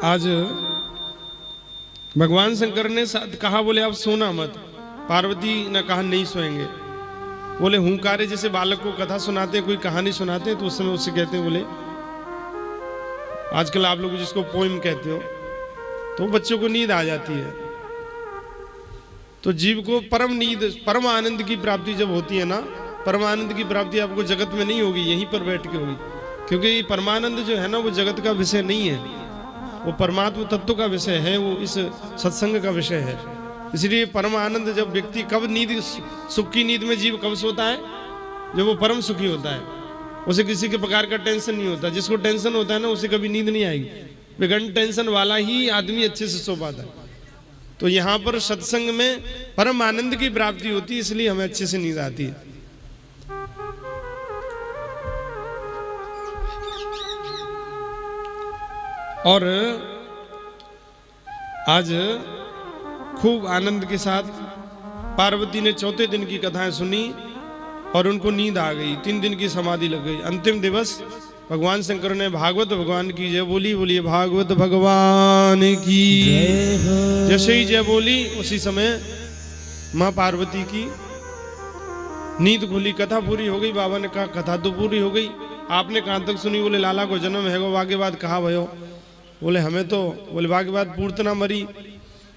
आज भगवान शंकर ने कहा, बोले आप सोना मत। पार्वती ने कहा नहीं सोएंगे। बोले हुंकारे, जैसे बालक को कथा सुनाते कोई कहानी सुनाते तो उस समय उससे कहते हैं, बोले आजकल आप लोग जिसको पोइम कहते हो, तो बच्चों को नींद आ जाती है। तो जीव को परम नींद, परम आनंद की प्राप्ति जब होती है ना, परम आनंद की प्राप्ति आपको जगत में नहीं होगी, यहीं पर बैठ के होगी। क्योंकि परमानंद जो है ना, वो जगत का विषय नहीं है, वो परमात्मा तत्व का विषय है, वो इस सत्संग का विषय है। इसलिए परम आनंद जब व्यक्ति, कब नींद, सुख की नींद में जीव कब सोता है? जब वो परम सुखी होता है, उसे किसी के प्रकार का टेंशन नहीं होता। जिसको टेंशन होता है ना, उसे कभी नींद नहीं आएगी। बिगड़ टेंशन वाला ही आदमी अच्छे से सो पाता है। तो यहाँ पर सत्संग में परम आनंद की प्राप्ति होती है, इसलिए हमें अच्छे से नींद आती है। और आज खूब आनंद के साथ पार्वती ने चौथे दिन की कथाएं सुनी और उनको नींद आ गई। 3 दिन की समाधि लग गई। अंतिम दिवस भगवान शंकर ने भागवत भगवान की जय बोली। बोलिए भागवत भगवान की जैसे ही जय बोली, उसी समय मां पार्वती की नींद खुली, कथा पूरी हो गई। बाबा ने कहा कथा तो पूरी हो गई, आपने कहां तक सुनी? बोले लाला को जन्म है, वाके बाद कहा भयो? बोले हमें तो, बोले वाके बाद पूतना मरी।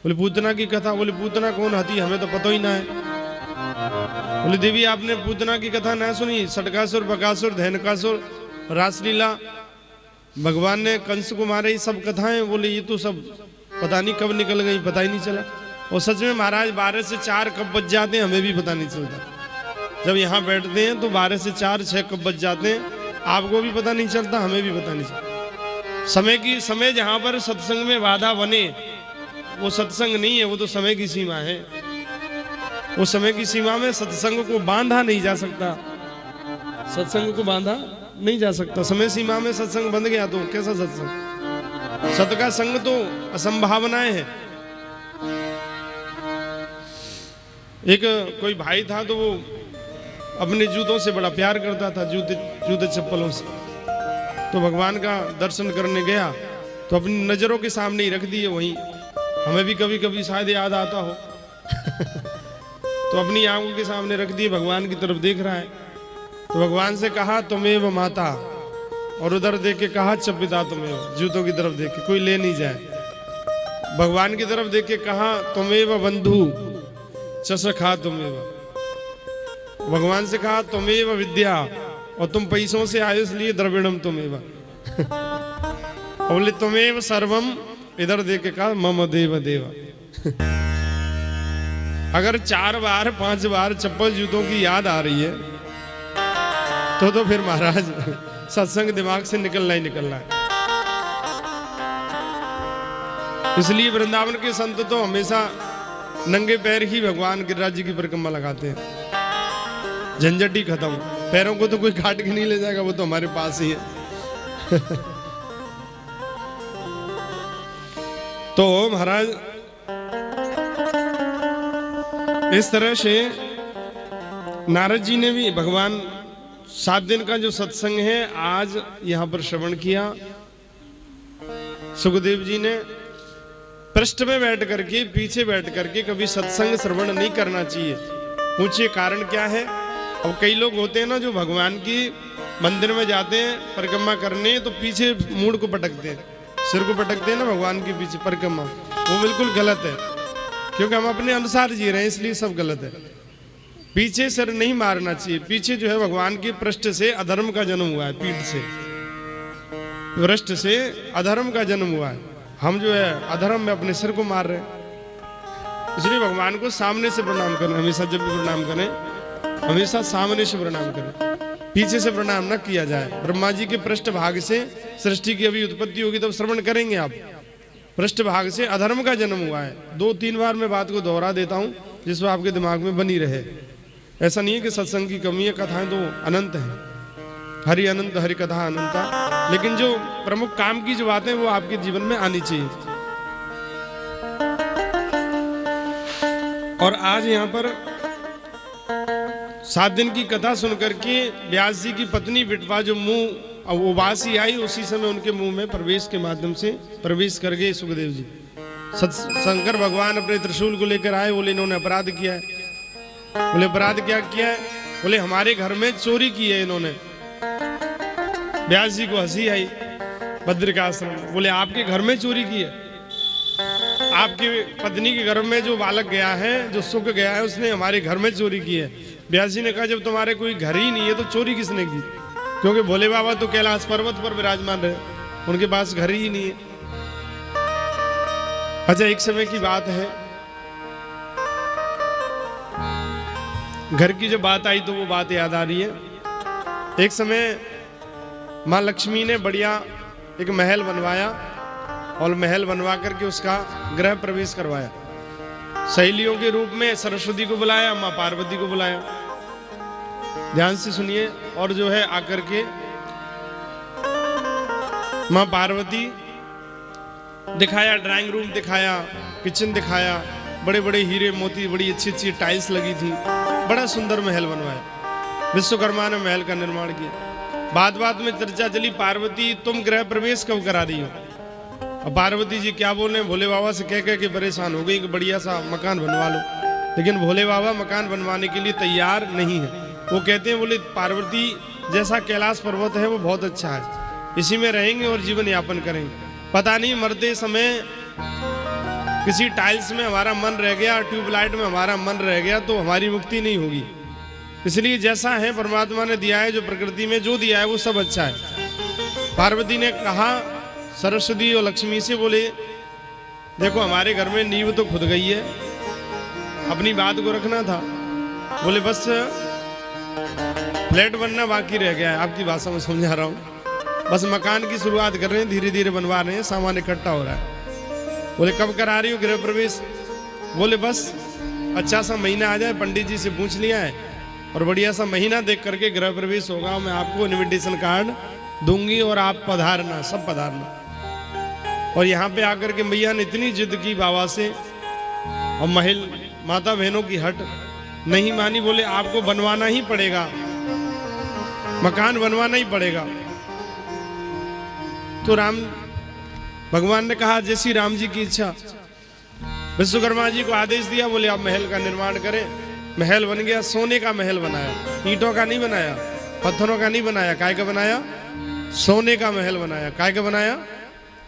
बोले पूतना की कथा? बोले पूतना कौन हती, हमें तो पता ही ना है। बोले देवी आपने पूतना की कथा ना सुनी? सटकासुर, बकासुर, धैनकासुर, रासलीला, भगवान ने कंस को मारे, ये सब कथाएं। बोले ये तो सब पता नहीं कब निकल गई, पता ही नहीं चला। और सच में महाराज 12 से 4 कब बज जाते हैं हमें भी पता नहीं चलता। जब यहाँ बैठते हैं तो 12 से 4, 6 कब बज जाते हैं आपको भी पता नहीं चलता, हमें भी पता नहीं चलता। समय जहाँ पर सत्संग में बाधा बने वो सत्संग नहीं है, वो तो समय की सीमा है। वो समय की सीमा में सत्संग को बांधा नहीं जा सकता, सत्संग को बांधा नहीं जा सकता। समय सीमा में सत्संग बंध गया तो कैसा सत्संग? सत का संग तो असंभावनाएं है। एक कोई भाई था तो वो अपने जूतों से बड़ा प्यार करता था, जूते चप्पलों से। तो भगवान का दर्शन करने गया तो अपनी नजरों के सामने ही रख दिए वहीं। हमें भी कभी कभी शायद याद आता हो तो अपनी आंखों के सामने रख दिए, भगवान की तरफ देख रहा है। तो भगवान से कहा तुमेव माता, और उधर देख के कहा च पिता तुमेव, जूतों की तरफ देख के, कोई ले नहीं जाए। भगवान की तरफ देख के कहा तुमेव बंधु च सखा तुमेव। भगवान से कहा तुमेव विद्या, और तुम पैसों से आए इसलिए द्रविड़म तुमेव। बोले तुमेव सर्वम, इधर देख के कहा मम देव देव। अगर 4 बार 5 बार चप्पल जूतों की याद आ रही है तो फिर महाराज सत्संग दिमाग से निकलना ही निकलना है। इसलिए वृंदावन के संत तो हमेशा नंगे पैर ही भगवान गिरिराज जी की परिक्रमा लगाते हैं। झंझट ही खत्म, पैरों को तो कोई काट के नहीं ले जाएगा, वो तो हमारे पास ही है। तो महाराज इस तरह से नारद जी ने भी भगवान 7 दिन का जो सत्संग है आज यहां पर श्रवण किया। सुखदेव जी ने पृष्ठ में बैठ करके, पीछे बैठ करके कभी सत्संग श्रवण नहीं करना चाहिए। पूछिए कारण क्या है? अब कई लोग होते हैं ना जो भगवान की मंदिर में जाते हैं परिक्रमा करने, तो पीछे मूड को पटकते हैं, सिर को पटकते हैं ना भगवान के पीछे परिक्रमा। वो बिल्कुल गलत है, क्योंकि हम अपने अनुसार जी रहे हैं, इसलिए सब गलत है। पीछे सिर नहीं मारना चाहिए। पीछे जो है भगवान के पृष्ठ से अधर्म का जन्म हुआ है, पीठ से पृष्ठ से अधर्म का जन्म हुआ है। हम जो है अधर्म में अपने सिर को मार रहे हैं। इसलिए भगवान को सामने से प्रणाम करें। हमेशा जब भी प्रणाम करें, हमेशा सामने से प्रणाम करें, पीछे से प्रणाम न किया जाए। ब्रह्मा जी के पृष्ठ भाग से सृष्टि की अभी उत्पत्ति होगी तब श्रवण करेंगे आप। पृष्ठ भाग से अधर्म का जन्म हुआ है। 2-3 बार मैं बात को दोहरा देता हूं जिसमें आपके दिमाग में बनी रहे। ऐसा नहीं है कि सत्संग की कमी है, कथाएं तो अनंत हैं, हरि अनंत हरि कथा अनंता, लेकिन जो प्रमुख काम की जो बातें वो आपके जीवन में आनी चाहिए। और आज यहाँ पर 7 दिन की कथा सुनकर के व्यास जी की पत्नी विटवा जो मुंह अब वो बासी आई, उसी समय उनके मुंह में प्रवेश के माध्यम से प्रवेश कर गए सुखदेव जी। शंकर भगवान अपने त्रिशूल को लेकर आए, बोले इन्होंने अपराध किया है। बोले अपराध क्या किया है? बोले हमारे घर में चोरी की है इन्होंने। व्यास जी को हंसी आई बद्रिकाश्रम। बोले आपके घर में चोरी की है? आपकी पत्नी के घर में जो बालक गया है, जो सुख गया है, उसने हमारे घर में चोरी की है। व्यास जी ने कहा जब तुम्हारे कोई घर ही नहीं है तो चोरी किसने की? क्योंकि भोले बाबा तो कैलाश पर्वत पर विराजमान रहे, उनके पास घर ही नहीं है। अच्छा, एक समय की बात है, घर की जब बात आई तो वो बात याद आ रही है। एक समय माँ लक्ष्मी ने बढ़िया एक महल बनवाया और महल बनवा करके उसका गृह प्रवेश करवाया। सहेलियों के रूप में सरस्वती को बुलाया, माँ पार्वती को बुलाया। ध्यान से सुनिए। और जो है आकर के माँ पार्वती दिखाया, ड्राइंग रूम दिखाया, किचन दिखाया, बड़े बड़े हीरे मोती, बड़ी अच्छी अच्छी टाइल्स लगी थी, बड़ा सुंदर महल बनवाया। विश्वकर्मा ने महल का निर्माण किया। बात बात में चर्चा चली, पार्वती तुम गृह प्रवेश कब करा रही हो? अब पार्वती जी क्या बोले, भोले बाबा से कह कह के परेशान हो गई कि बढ़िया सा मकान बनवा लो। लेकिन भोले बाबा मकान बनवाने के लिए तैयार नहीं है। वो कहते हैं, बोले पार्वती जैसा कैलाश पर्वत है वो बहुत अच्छा है, इसी में रहेंगे और जीवन यापन करेंगे। पता नहीं मरते समय किसी टाइल्स में हमारा मन रह गया, ट्यूबलाइट में हमारा मन रह गया तो हमारी मुक्ति नहीं होगी। इसलिए जैसा है परमात्मा ने दिया है, जो प्रकृति में जो दिया है वो सब अच्छा है। पार्वती ने कहा सरस्वती और लक्ष्मी से, बोले देखो हमारे घर में नींव तो खुद गई है, अपनी बात को रखना था। बोले बस फ्लैट बनना बाकी रह गया है, आपकी भाषा में समझा रहा हूँ। बस मकान की शुरुआत कर रहे हैं, धीरे धीरे बनवा रहे हैं, सामान इकट्ठा हो रहा है। बोले कब करा रही हो गृह प्रवेश? बोले बस अच्छा सा महीना आ जाए, पंडित जी से पूछ लिया है, और बढ़िया सा महीना देख करके गृह प्रवेश होगा। मैं आपको इनविटेशन कार्ड दूंगी और आप पधारना, सब पधारना। और यहाँ पे आकर के मैया ने इतनी जिद की बाबा से, और महल माता बहनों की हट नहीं मानी। बोले आपको बनवाना ही पड़ेगा, मकान बनवाना ही पड़ेगा। तो राम भगवान ने कहा जैसी राम जी की इच्छा। विश्वकर्मा जी को आदेश दिया, बोले आप महल का निर्माण करें। महल बन गया, सोने का महल बनाया, ईंटों का नहीं बनाया, पत्थरों का नहीं बनाया। काय का बनाया? सोने का महल बनाया। काय का बनाया?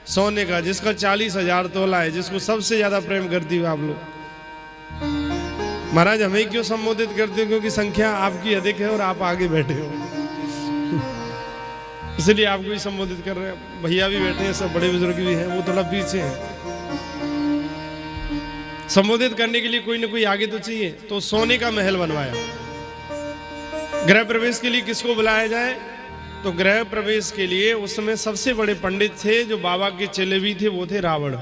सोने का, जिसका 40,000 तोला है, जिसको सबसे ज्यादा प्रेम करती हो आप लोग। महाराज हमें क्यों संबोधित करते हो? क्योंकि संख्या आपकी अधिक है और आप आगे बैठे हो, इसलिए आपको ही संबोधित कर रहे हैं। भैया भी बैठे हैं, सब बड़े बुजुर्ग भी हैं, वो थोड़ा पीछे हैं। संबोधित करने के लिए कोई ना कोई आगे तो चाहिए। तो सोने का महल बनवाया। गृह प्रवेश के लिए किसको बुलाया जाए? तो गृह प्रवेश के लिए उस समय सबसे बड़े पंडित थे, जो बाबा के चेले भी थे, वो थे रावण।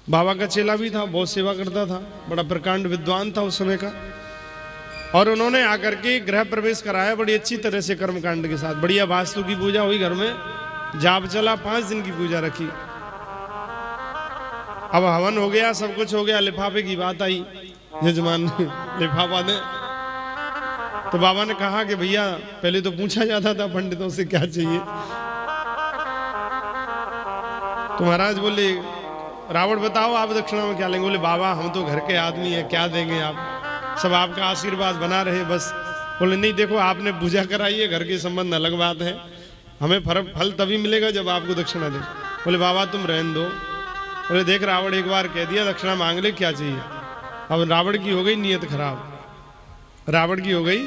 बाबा का चेला भी था, बहुत सेवा करता था, बड़ा प्रकांड विद्वान था उस समय का। और उन्होंने आकर के गृह प्रवेश कराया बड़ी अच्छी तरह से, कर्मकांड के साथ। बढ़िया वास्तु की पूजा हुई, घर में जाप चला, 5 दिन की पूजा रखी। अब हवन हो गया, सब कुछ हो गया, लिफाफे की बात आई, यजमान लिफाफा दे। तो बाबा ने कहा कि भैया पहले तो पूछा जाता था पंडितों से क्या चाहिए। तो महाराज बोले रावण बताओ आप दक्षिणा में क्या लेंगे? बोले बाबा हम तो घर के आदमी हैं, क्या देंगे आप, सब आपका आशीर्वाद बना रहे बस। बोले नहीं देखो आपने पूजा कराई है, घर के संबंध अलग बात है, हमें फल तभी मिलेगा जब आपको दक्षिणा दे। बोले बाबा तुम रहने दो। बोले देख रावण एक बार कह दिया दक्षिणा मांग ले, क्या चाहिए? अब रावण की हो गई नीयत खराब, रावण की हो गई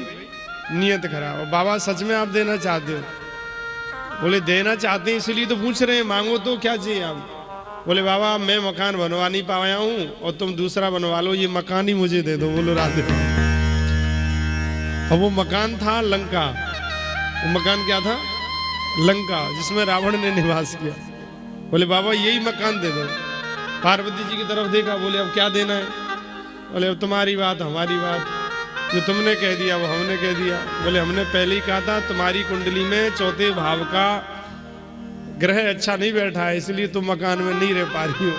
नीयत खराब। बाबा सच में आप देना चाहते हो? बोले देना चाहते हैं इसलिए तो पूछ रहे हैं, मांगो तो क्या चाहिए आप? बोले बाबा मैं मकान बनवा नहीं पाया हूं और तुम दूसरा बनवा लो, ये मकान ही मुझे दे दो। बोलो राधे। और वो मकान था लंका। वो मकान क्या था? लंका, जिसमें रावण ने निवास किया। बोले बाबा यही मकान दे दो। पार्वती जी की तरफ देखा, बोले अब क्या देना है? बोले अब तुम्हारी बात हमारी बात, जो तुमने कह दिया वो हमने कह दिया। बोले हमने पहले ही कहा था तुम्हारी कुंडली में चौथे भाव का ग्रह अच्छा नहीं बैठा है, इसलिए तुम मकान में नहीं रह पा रही हो।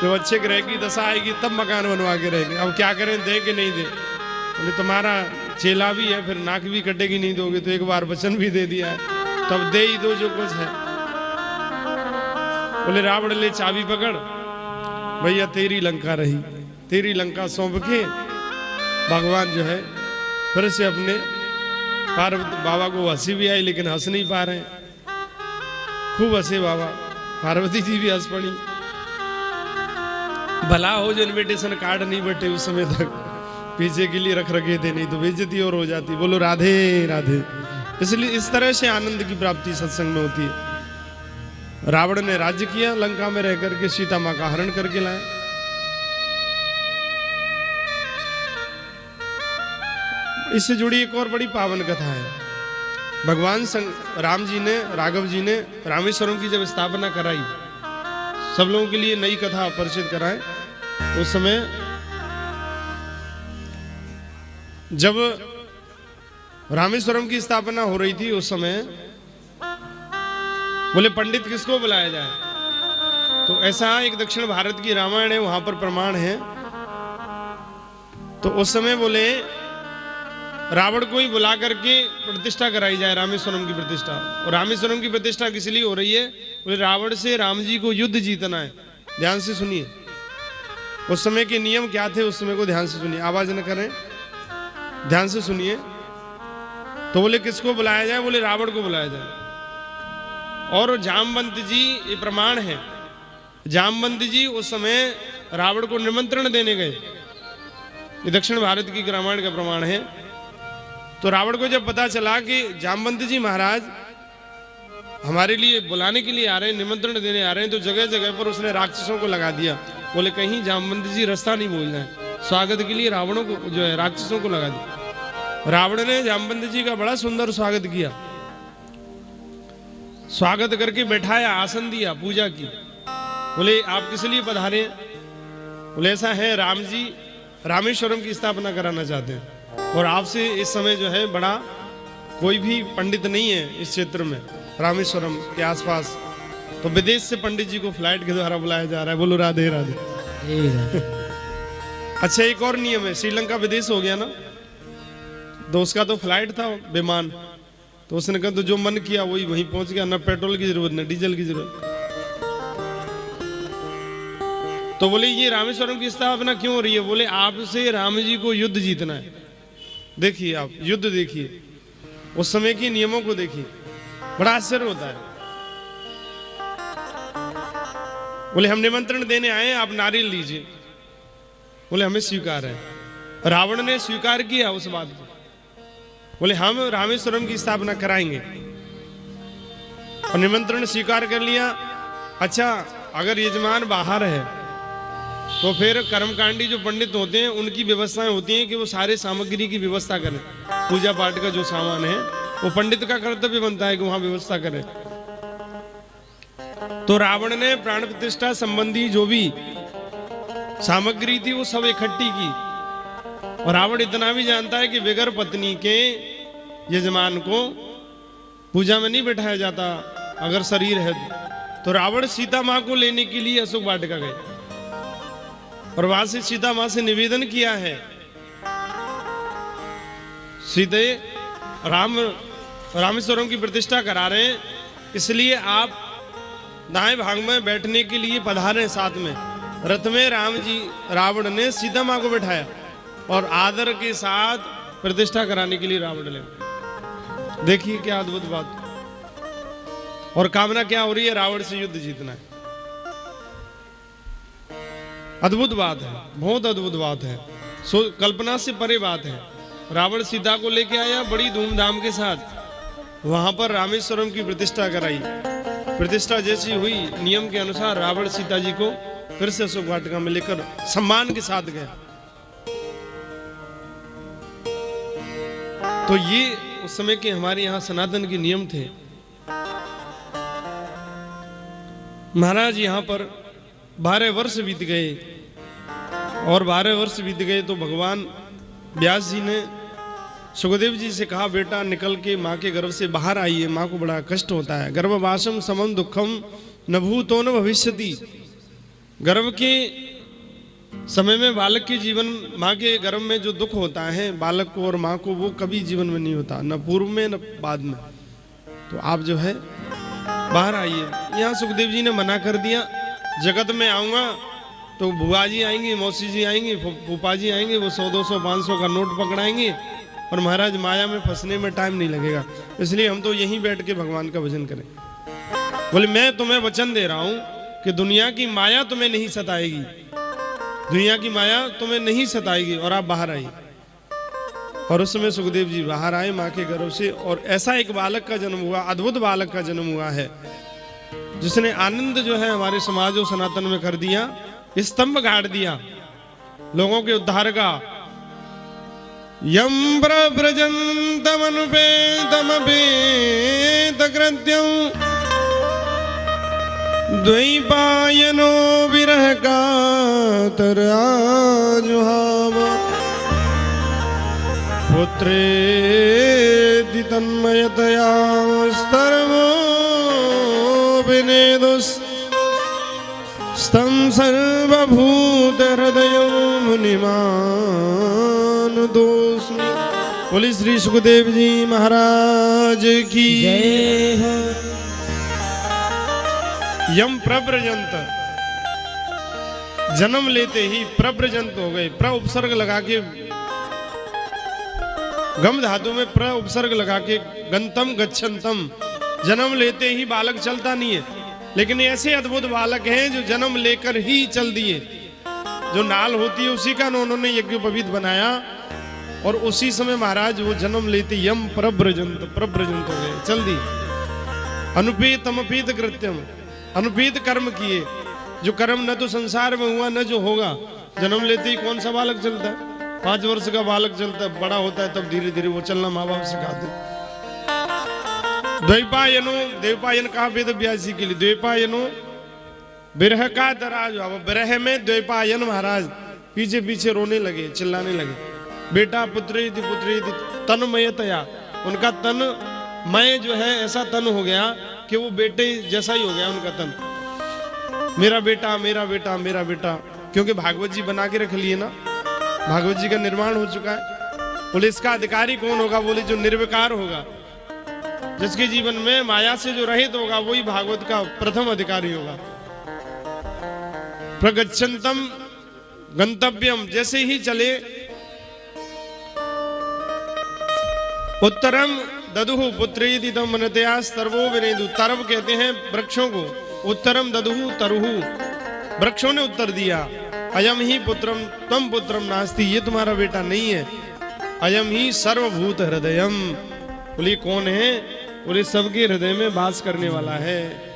जब अच्छे ग्रह की दशा आएगी तब मकान बनवा के रहेंगे। अब क्या करें, दे कि नहीं दे? बोले तुम्हारा चेला भी है, फिर नाक भी कटेगी नहीं दोगे तो, एक बार वचन भी दे दिया है तब दे ही दो जो कुछ है। बोले रावण ले चाबी पकड़, भैया तेरी लंका रही। तेरी लंका सौंप के भगवान जो है फिर से अपने पार्वती बाबा को हंसी भी आई, लेकिन हंस नहीं पा रहे। खूब हंसे बाबा, पार्वती जी भी हंस पड़ी। भला हो जो इन्विटेशन कार्ड नहीं बटे उस समय तक पीछे के लिए रख रखे थे, नहीं तो बेइज्जती और हो जाती। बोलो राधे राधे। इसलिए इस तरह से आनंद की प्राप्ति सत्संग में होती है। रावण ने राज्य किया, लंका में रह करके सीता मां का हरण करके लाया। इससे जुड़ी एक और बड़ी पावन कथा है। भगवान राम जी ने, राघव जी ने रामेश्वरम की जब स्थापना कराई, सब लोगों के लिए नई कथा परिचित कराए। तो उस समय जब रामेश्वरम की स्थापना हो रही थी, उस समय बोले पंडित किसको बुलाया जाए। तो ऐसा एक दक्षिण भारत की रामायण है, वहां पर प्रमाण है। तो उस समय बोले रावण को ही बुला करके प्रतिष्ठा कराई जाए, रामेश्वरम की प्रतिष्ठा। और रामेश्वरम की प्रतिष्ठा किस लिए हो रही है? बोले रावण से राम जी को युद्ध जीतना है। ध्यान से सुनिए, उस समय के नियम क्या थे, उस समय को ध्यान से सुनिए, आवाज न करें, ध्यान से सुनिए। तो बोले किसको बुलाया जाए? बोले रावण को बुलाया जाए। और जामवंत जी, ये प्रमाण है, जामवंत जी उस समय रावण को निमंत्रण देने गए। ये दक्षिण भारत की रामायण का प्रमाण है। तो रावण को जब पता चला कि जामवंत जी महाराज हमारे लिए बुलाने के लिए आ रहे हैं, निमंत्रण देने आ रहे हैं, तो जगह जगह पर उसने राक्षसों को लगा दिया। बोले कहीं जामवंत जी रास्ता नहीं भूल जाए, स्वागत के लिए रावणों को जो है राक्षसों को लगा दिया। रावण ने जामवंत जी का बड़ा सुंदर स्वागत किया, स्वागत करके बैठाया, आसन दिया, पूजा की। बोले आप किस लिए पधारे? बोले ऐसा है, राम जी रामेश्वरम की स्थापना कराना चाहते हैं, और आपसे इस समय जो है बड़ा कोई भी पंडित नहीं है इस क्षेत्र में, रामेश्वरम के आसपास। तो विदेश से पंडित जी को फ्लाइट के द्वारा बुलाया जा रहा है। बोलो राधे राधे। अच्छा, एक और नियम है, श्रीलंका विदेश हो गया ना, तो उसका तो फ्लाइट था, विमान। तो उसने कहा तो जो मन किया वही वहीं पहुंच गया, ना पेट्रोल की जरूरत ना डीजल की जरूरत। तो बोले ये रामेश्वरम की स्थापना क्यों हो रही है? बोले आपसे राम जी को युद्ध जीतना है। देखिए आप युद्ध देखिए, उस समय के नियमों को देखिए, बड़ा आश्चर्य होता है। बोले हम निमंत्रण देने आए, आप नारियल लीजिए। बोले हमें स्वीकार है। रावण ने स्वीकार किया उस बात को। बोले हम रामेश्वरम की स्थापना कराएंगे, और निमंत्रण स्वीकार कर लिया। अच्छा, अगर यजमान बाहर है तो फिर कर्मकांडी जो पंडित होते हैं उनकी व्यवस्थाएं होती हैं कि वो सारे सामग्री की व्यवस्था करें। पूजा पाठ का जो सामान है वो पंडित का कर्तव्य बनता है कि वहां व्यवस्था करें। तो रावण ने प्राण प्रतिष्ठा संबंधी जो भी सामग्री थी वो सब इकट्ठी की। और रावण इतना भी जानता है कि बगैर पत्नी के यजमान को पूजा में नहीं बैठाया जाता अगर शरीर है तो रावण सीता मां को लेने के लिए अशोक वाटिका गए, और वहां से सीता मां से निवेदन किया है, सीते रामेश्वरम की प्रतिष्ठा करा रहे हैं, इसलिए आप दाएं भाग में बैठने के लिए पधारे। साथ में रथ में रावण ने सीता मां को बैठाया और आदर के साथ प्रतिष्ठा कराने के लिए रावण ले। देखिए क्या अद्भुत बात। और कामना क्या हो रही है? रावण से युद्ध जीतना है। अद्भुत बात है, बहुत अद्भुत बात है, कल्पना से परे बात है। रावण सीता को लेके आया बड़ी धूमधाम के साथ, वहां पर रामेश्वरम की प्रतिष्ठा कराई। प्रतिष्ठा जैसी हुई, नियम के अनुसार रावण सीता जी को फिर से अशोक वाटिका में लेकर सम्मान के साथ गया। तो ये उस समय के हमारे यहाँ सनातन के नियम थे। महाराज यहाँ पर 12 वर्ष बीत गए, और 12 वर्ष बीत गए तो भगवान व्यास जी ने सुखदेव जी से कहा, बेटा निकल के माँ के गर्भ से बाहर आइए, माँ को बड़ा कष्ट होता है। गर्भवासम समम दुखम न भूतो न भविष्यति। गर्भ के समय में बालक के जीवन, माँ के गर्भ में जो दुख होता है बालक को और माँ को, वो कभी जीवन में नहीं होता, न पूर्व में न बाद में। तो आप जो है बाहर आइए। यहाँ सुखदेव जी ने मना कर दिया, जगत में आऊँगा तो बुआ जी आएंगी, मौसी जी आएंगी, फूफा जी आएंगे, वो 100, 200, 500 का नोट पकड़ाएंगे और महाराज माया में फंसने में टाइम नहीं लगेगा, इसलिए हम तो यहीं बैठ के भगवान का भजन करें। बोले मैं तुम्हें वचन दे रहा हूं कि दुनिया की माया तुम्हें नहीं सताएगी, दुनिया की माया तुम्हें नहीं सताएगी, और आप बाहर आइए। और उस समय सुखदेव जी बाहर आए माँ के गर्भ से, और ऐसा एक बालक का जन्म हुआ, अद्भुत बालक का जन्म हुआ है, जिसने आनंद जो है हमारे समाज और सनातन में कर दिया, स्तंभ गाड़ दिया लोगों के उद्धार का। यम प्रव्रजन्तमनुपेतमपेतकृत्यं द्वैपायनो विरह कातराजुहाव पुत्रेति तन्मयतया स्तर्वो विनेदुस् स्तम सर्वभूत हृदय मुनिमानुदोस्मि। बोली श्री सुखदेव जी महाराज की जय हो। यम प्रव्रजंत, जन्म लेते ही प्रव्रजंत हो गए। प्र उपसर्ग लगा के, गम धातु में प्र उपसर्ग लगा के, गंतम गच्छन्तम, जन्म लेते ही बालक चलता नहीं है, लेकिन ऐसे अद्भुत बालक हैं जो जन्म लेकर ही चल दिए। जो नाल होती है उसी का उन्होंने यज्ञोपवीत बनाया, और उसी समय महाराज वो जन्म लेते यम प्रव्रजंत हो गए, चल दिए। अनुपेत अमपेत कृत्यम, अनुपेत कर्म किए, जो कर्म न तो संसार में हुआ न जो होगा। जन्म लेते ही कौन सा बालक चलता है? 5 वर्ष का बालक चलता है, बड़ा होता है तब धीरे धीरे वो चलना माँ बाप सिखाते। द्वैपायनो, द्वैपायन कहा वेद व्यास जी के लिए, द्वैपायनो बिरह का दराज। अब बिरह में द्वैपायन महाराज पीछे पीछे रोने लगे, चिल्लाने लगे। बेटा पुत्रेति पुत्रेति तन्मयतया, उनका तन मय जो है ऐसा तन हो गया कि वो बेटे जैसा ही हो गया उनका तन। मेरा बेटा मेरा बेटा मेरा बेटा, क्योंकि भागवत जी बना के रख लिए ना, भागवत जी का निर्माण हो चुका है। बोले इसका अधिकारी कौन होगा? बोले जो निर्विकार होगा, जिसके जीवन में माया से जो रहित होगा वही भागवत का प्रथम अधिकारी होगा। प्रगच्छन्तम गंतव्यम, जैसे ही चले उत्तरम ददुहु पुत्रेति तम मनतया सर्वो विनेदु। तरव कहते हैं वृक्षों को, उत्तरम ददुहु तरुहु, वृक्षों ने उत्तर दिया। अयम ही पुत्रम तम पुत्रम नास्ति, ये तुम्हारा बेटा नहीं है। अयम ही सर्वभूत हृदयम, बोले कौन है? बोले सबके हृदय में वास करने वाला है।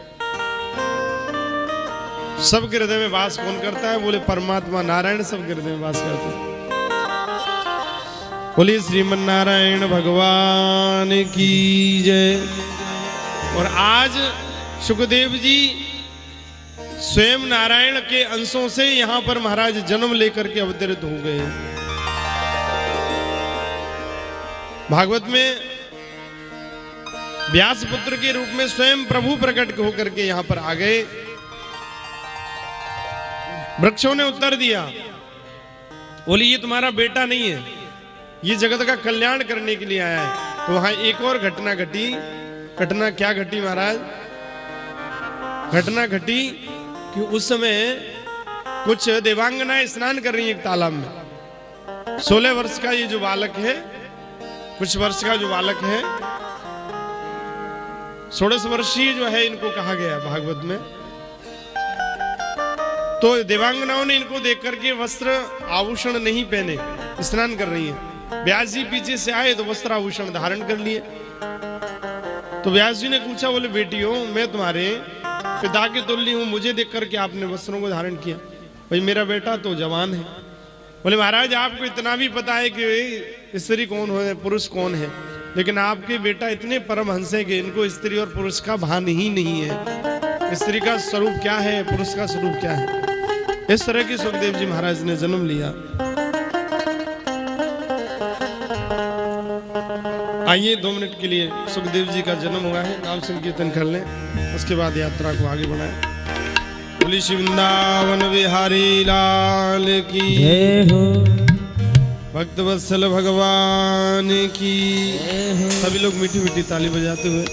सबके हृदय में वास कौन करता है? बोले परमात्मा नारायण सबके हृदय में वास करते हैं। बोले श्रीमन नारायण भगवान की जय। और आज सुखदेव जी स्वयं नारायण के अंशों से यहां पर महाराज जन्म लेकर के अवतरित हो गए। भागवत में व्यास पुत्र के रूप में स्वयं प्रभु प्रकट होकर के यहां पर आ गए। वृक्षों ने उत्तर दिया, बोली ये तुम्हारा बेटा नहीं है, ये जगत का कल्याण करने के लिए आया है। तो वहां एक और घटना घटी। घटना क्या घटी महाराज? घटना घटी कि उस समय कुछ देवांगनाएं स्नान कर रही हैं एक तालाब में। 16 वर्ष का ये जो बालक है, कुछ वर्ष का जो बालक है, 16 वर्षीय जो है इनको कहा गया भागवत में। तो देवांगनाओं ने इनको देख करके वस्त्र आभूषण नहीं पहने, स्नान कर रही हैं। व्यास जी पीछे से आए तो वस्त्र आभूषण धारण कर लिए। तो व्यास जी ने पूछा, बोले बेटियों मैं तुम्हारे पिता के तुल्य हूं, मुझे देख करके आपने वस्त्रों को धारण किया। भाई मेरा बेटा तो जवान है। बोले महाराज आपको इतना भी पता है कि स्त्री कौन है पुरुष कौन है, लेकिन आपके बेटा इतने परमहंस है कि इनको स्त्री और पुरुष का भान ही नहीं है। स्त्री का स्वरूप क्या है, पुरुष का स्वरूप क्या है। इस तरह के सुखदेव जी महाराज ने जन्म लिया। आइए 2 मिनट के लिए सुखदेव जी का जन्म हुआ है, नाम संकीर्तन कर लें, उसके बाद यात्रा को आगे बढ़ाएं। बोली श्री वृंदावन बिहारी लाल की जय हो, भक्त वत्सल भगवान की। सभी लोग मीठी मीठी ताली बजाते हुए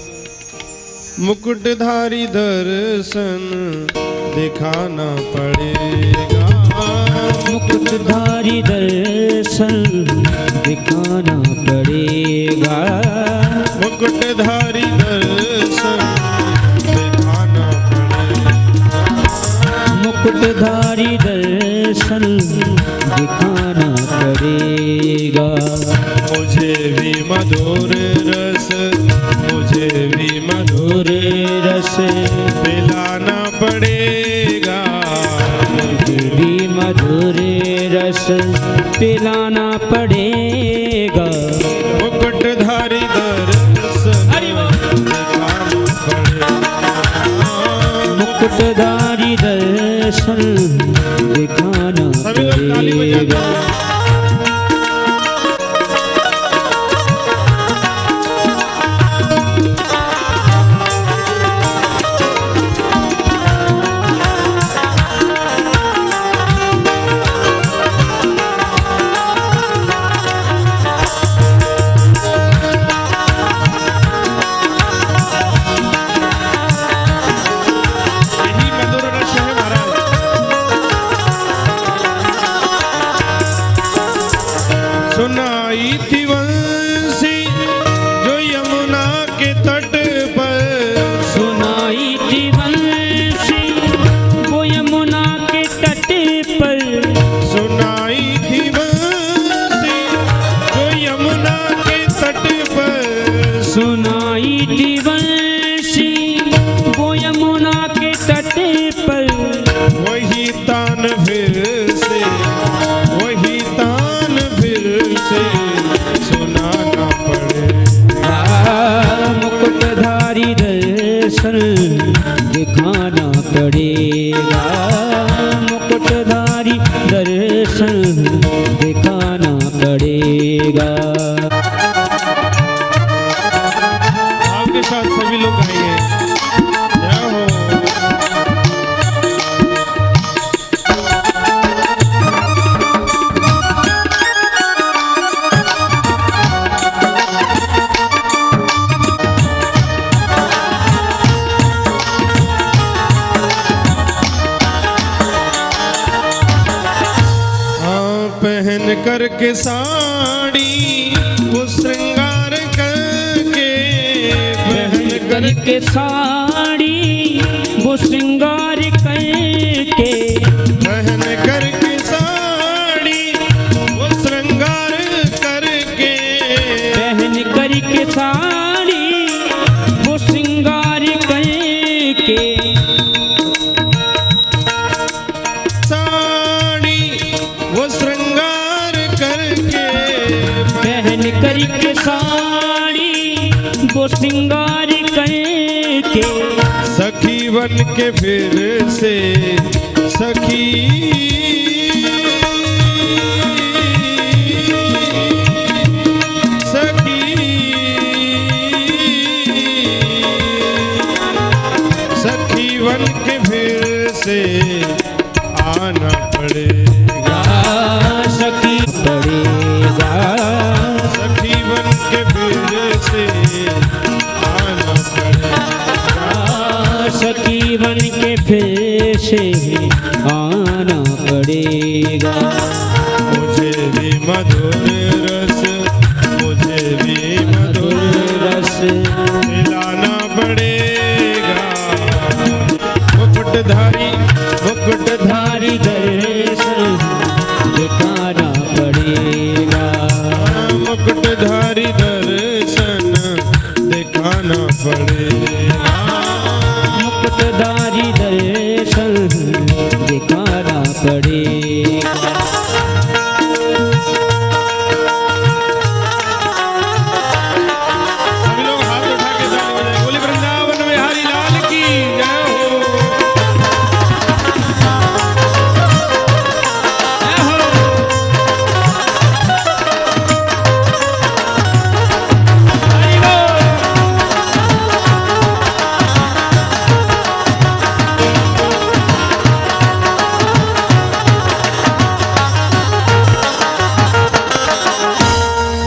मुकुटधारी दर्शन दिखाना पड़ेगा। मुकुटधारी दर्शन दिखाना पड़ेगा। मुकुटधारी दर्शन दिखाना पड़ेगा। मुकुटधारी दर्शन दिखाना पड़ेगा। मुझे भी मधुर रस, मुझे भी मधुर रस पिलाना पड़ेगा। मुझे भी मधुर रस पिलाना पड़ेगा। मुकुटधारी दर्शन दिखाना पड़ेगा। मुकुटधारी दर्शन दिखाना पड़ेगा। सुनाई थी वंशी जो यमुना के तट पर, सुनाई थी वंशी वो यमुना के तट पर, सुनाई थी वंशी जो यमुना के तट पर, सुनाई थी वंशी वो यमुना के तट पर। वही तान फिर से, वही तान फिर से सुनाना पड़ेगा। मुकुटधारी दर्शन दिखाना पड़ेगा। मुकुटधारी दर्शन दिखाना पड़ेगा। आपके साथ सभी लोग आएंगे। जय हो। पहन करके साड़ी वो श्रृंगार करके, पहन करके साड़ी वो श्रृंगार करके, पहन करके साड़ी वो श्रृंगार करके, पहन करके साड़ी वो श्रृंगार करके, साड़ी वो श्रृंगार करके, पहन करके साड़ी वो श्रृंगार करके, सखी बन के फिर से सखी, सखी, सखी बन के फिर से आना पड़ेगा। सखी पड़ेगा। सखी बन के फिर से आना पड़ेगा। सखी बन के फिर से आना पड़ेगा। मुझे भी मधुर रस, मुझे भी मधुर रस पिलाना पड़ेगा। मुकुटधारी, मुकुटधारी दर्शन दिखाना पड़ेगा। मुकुटधारी दर्शन दिखाना पड़ेगा। मुकुटधारी दर्शन दिखाना पड़ेगा। सभी लोग हाथ उठा के ताली बजाएं। बोले वृंदावन बिहारी लाल की जय हो।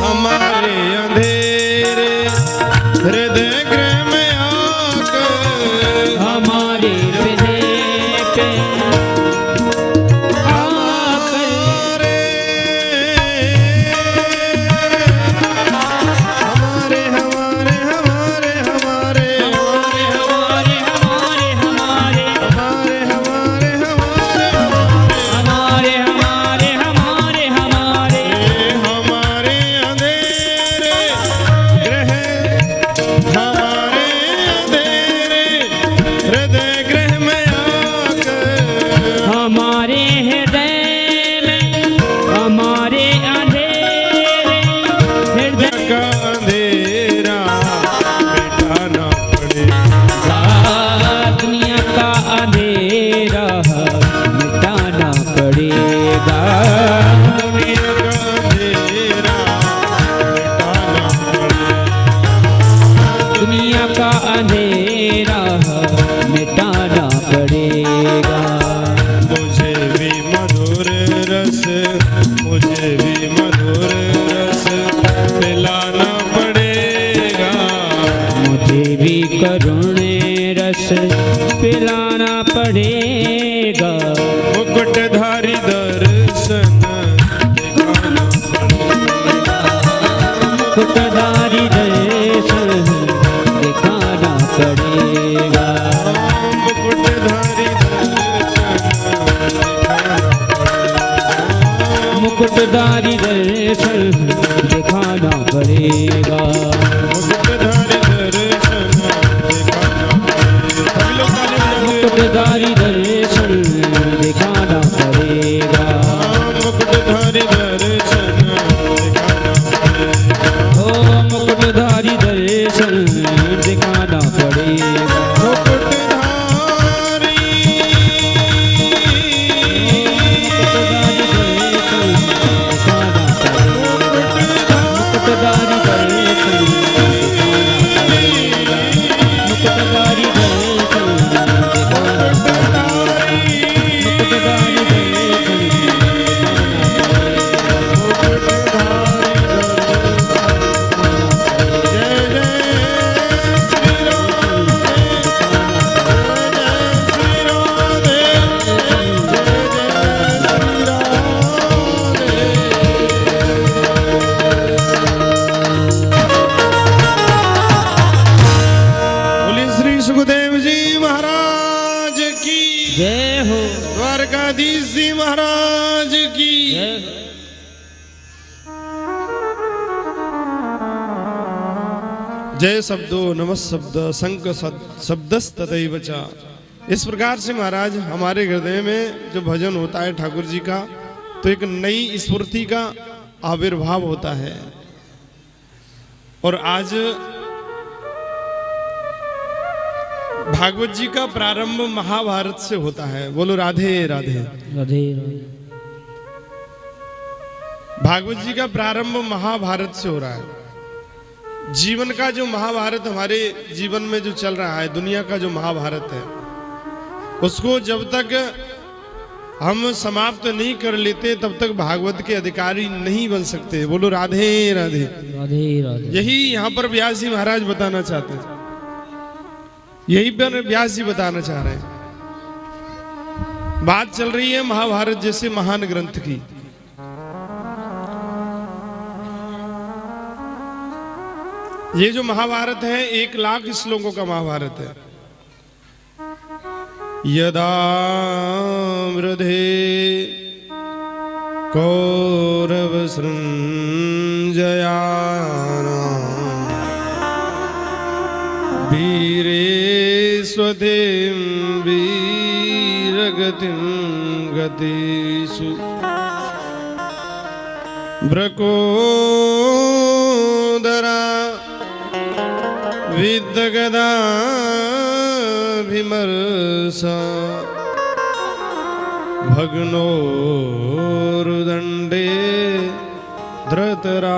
हमारे अंधेरे हृदय गृह में आकर दुनिया का अंधेरा मिटाना पड़ेगा। मुझे भी मधुर रस, मुझे भी मधुर रस पिलाना पड़ेगा। मुझे भी करुण रस पिलाना पड़ेगा। मुकुटधारी दर्शन दिखाना पड़ेगा। मुकुटधारी दर्शन दिखाना पड़ेगा। मुकुटधारी दर्शन मुकुटधारी दर्शन दिखाना पड़ेगा। मुकुटधारी दर्शन मुकुटधारी दर्शन दिखाना पड़ेगा। मुकुटधारी दर्शन ओ मुकुटधारी दर्शन दिखाना पड़ेगा। मुकुटधारी मुकुटधारी दर्शन मुकुटधारी दर्शन जय हो। द्वारकाधीश जी महाराज की जय शब्दो नमः शब्द शब्दस्ततैव च। इस प्रकार से महाराज हमारे हृदय में जो भजन होता है ठाकुर जी का, तो एक नई स्फूर्ति का आविर्भाव होता है। और आज भागवत जी का प्रारंभ महाभारत से होता है। बोलो राधे राधे। राधे राधे। भागवत जी का प्रारंभ महाभारत से हो रहा है। जीवन का जो महाभारत हमारे जीवन में जो चल रहा है, दुनिया का जो महाभारत है, उसको जब तक हम समाप्त नहीं कर लेते तब तक भागवत के अधिकारी नहीं बन सकते। बोलो राधे राधे। राधे राधे। यही यहाँ पर व्यास जी महाराज बताना चाहते हैं, यही पर व्यास जी बताना चाह रहे हैं। बात चल रही है महाभारत जैसे महान ग्रंथ की। ये जो महाभारत है 1,00,000 श्लोकों का महाभारत है। यदा वृधे कौरव सृंजया वीरे स्वधिं वीरगतिं गतिषु ब्रकोदरा विद्गदाभिमर्शा भग्नोरुदण्डे धृतराष्ट्रपुत्रे।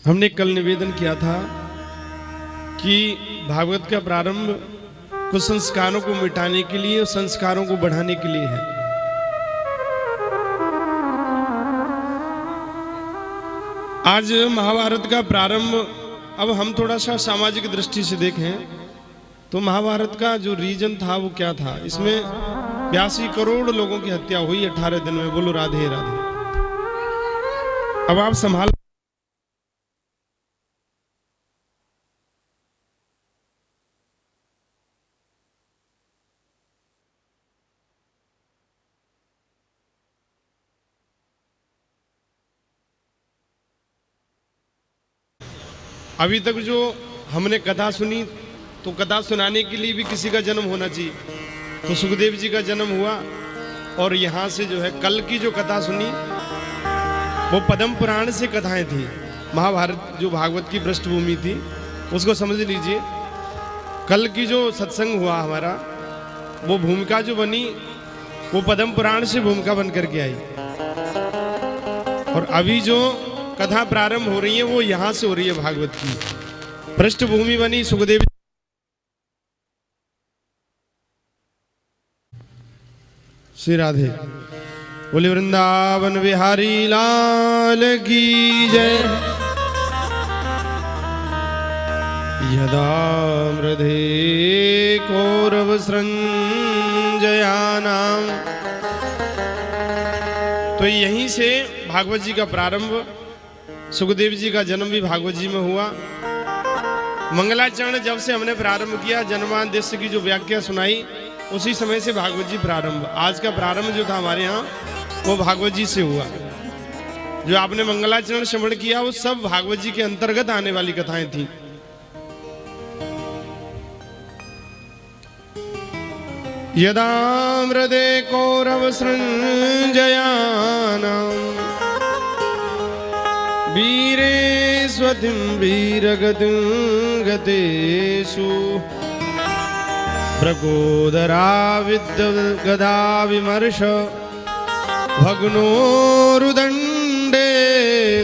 हमने कल निवेदन किया था कि भागवत का प्रारंभ कुछ संस्कारों को मिटाने के लिए और संस्कारों को बढ़ाने के लिए है। आज महाभारत का प्रारंभ, अब हम थोड़ा सा सामाजिक दृष्टि से देखें तो महाभारत का जो रीजन था वो क्या था। इसमें 82 करोड़ लोगों की हत्या हुई 18 दिन में। बोलो राधे राधे। अब आप संभाल। अभी तक जो हमने कथा सुनी, तो कथा सुनाने के लिए भी किसी का जन्म होना चाहिए। तो सुखदेव जी का जन्म हुआ, और यहाँ से जो है कल की जो कथा सुनी वो पद्म पुराण से कथाएं थी। महाभारत जो भागवत की पृष्ठभूमि थी उसको समझ लीजिए। कल की जो सत्संग हुआ हमारा, वो भूमिका जो बनी वो पद्म पुराण से भूमिका बन करके आई। और अभी जो कथा प्रारंभ हो रही है वो यहां से हो रही है भागवत की। पृष्ठभूमि बनी सुखदेव। श्री राधे। बोले वृंदावन बिहारी लाल की जय। यदा मृधे कौरव संजयानाम। तो यहीं से भागवत जी का प्रारंभ, सुखदेव जी का जन्म भी भागवत जी में हुआ। मंगलाचरण जब से हमने प्रारंभ किया, जन्माद्यस्य की जो व्याख्या सुनाई, उसी समय से भागवत जी प्रारंभ। आज का प्रारंभ जो था हमारे यहाँ वो भागवत जी से हुआ। जो आपने मंगलाचरण श्रवण किया वो सब भागवत जी के अंतर्गत आने वाली कथाएं थी। यदा मृदे कौरव सृञ्जयानां वीरे स्वतिं वीरगतिं गतेषु प्रकोदरा विद्गदा विमर्श भग्नोरुदण्डे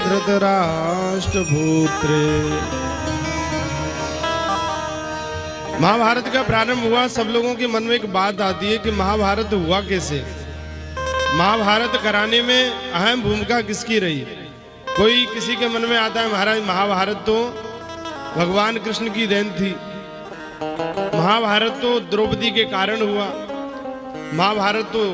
धृतराष्ट्रपुत्रे। महाभारत का प्रारंभ हुआ। सब लोगों के मन में एक बात आती है कि महाभारत हुआ कैसे। महाभारत कराने में अहम भूमिका किसकी रही। कोई किसी के मन में आता है महाराज महाभारत तो भगवान कृष्ण की देन थी, महाभारत तो द्रौपदी के कारण हुआ, महाभारत तो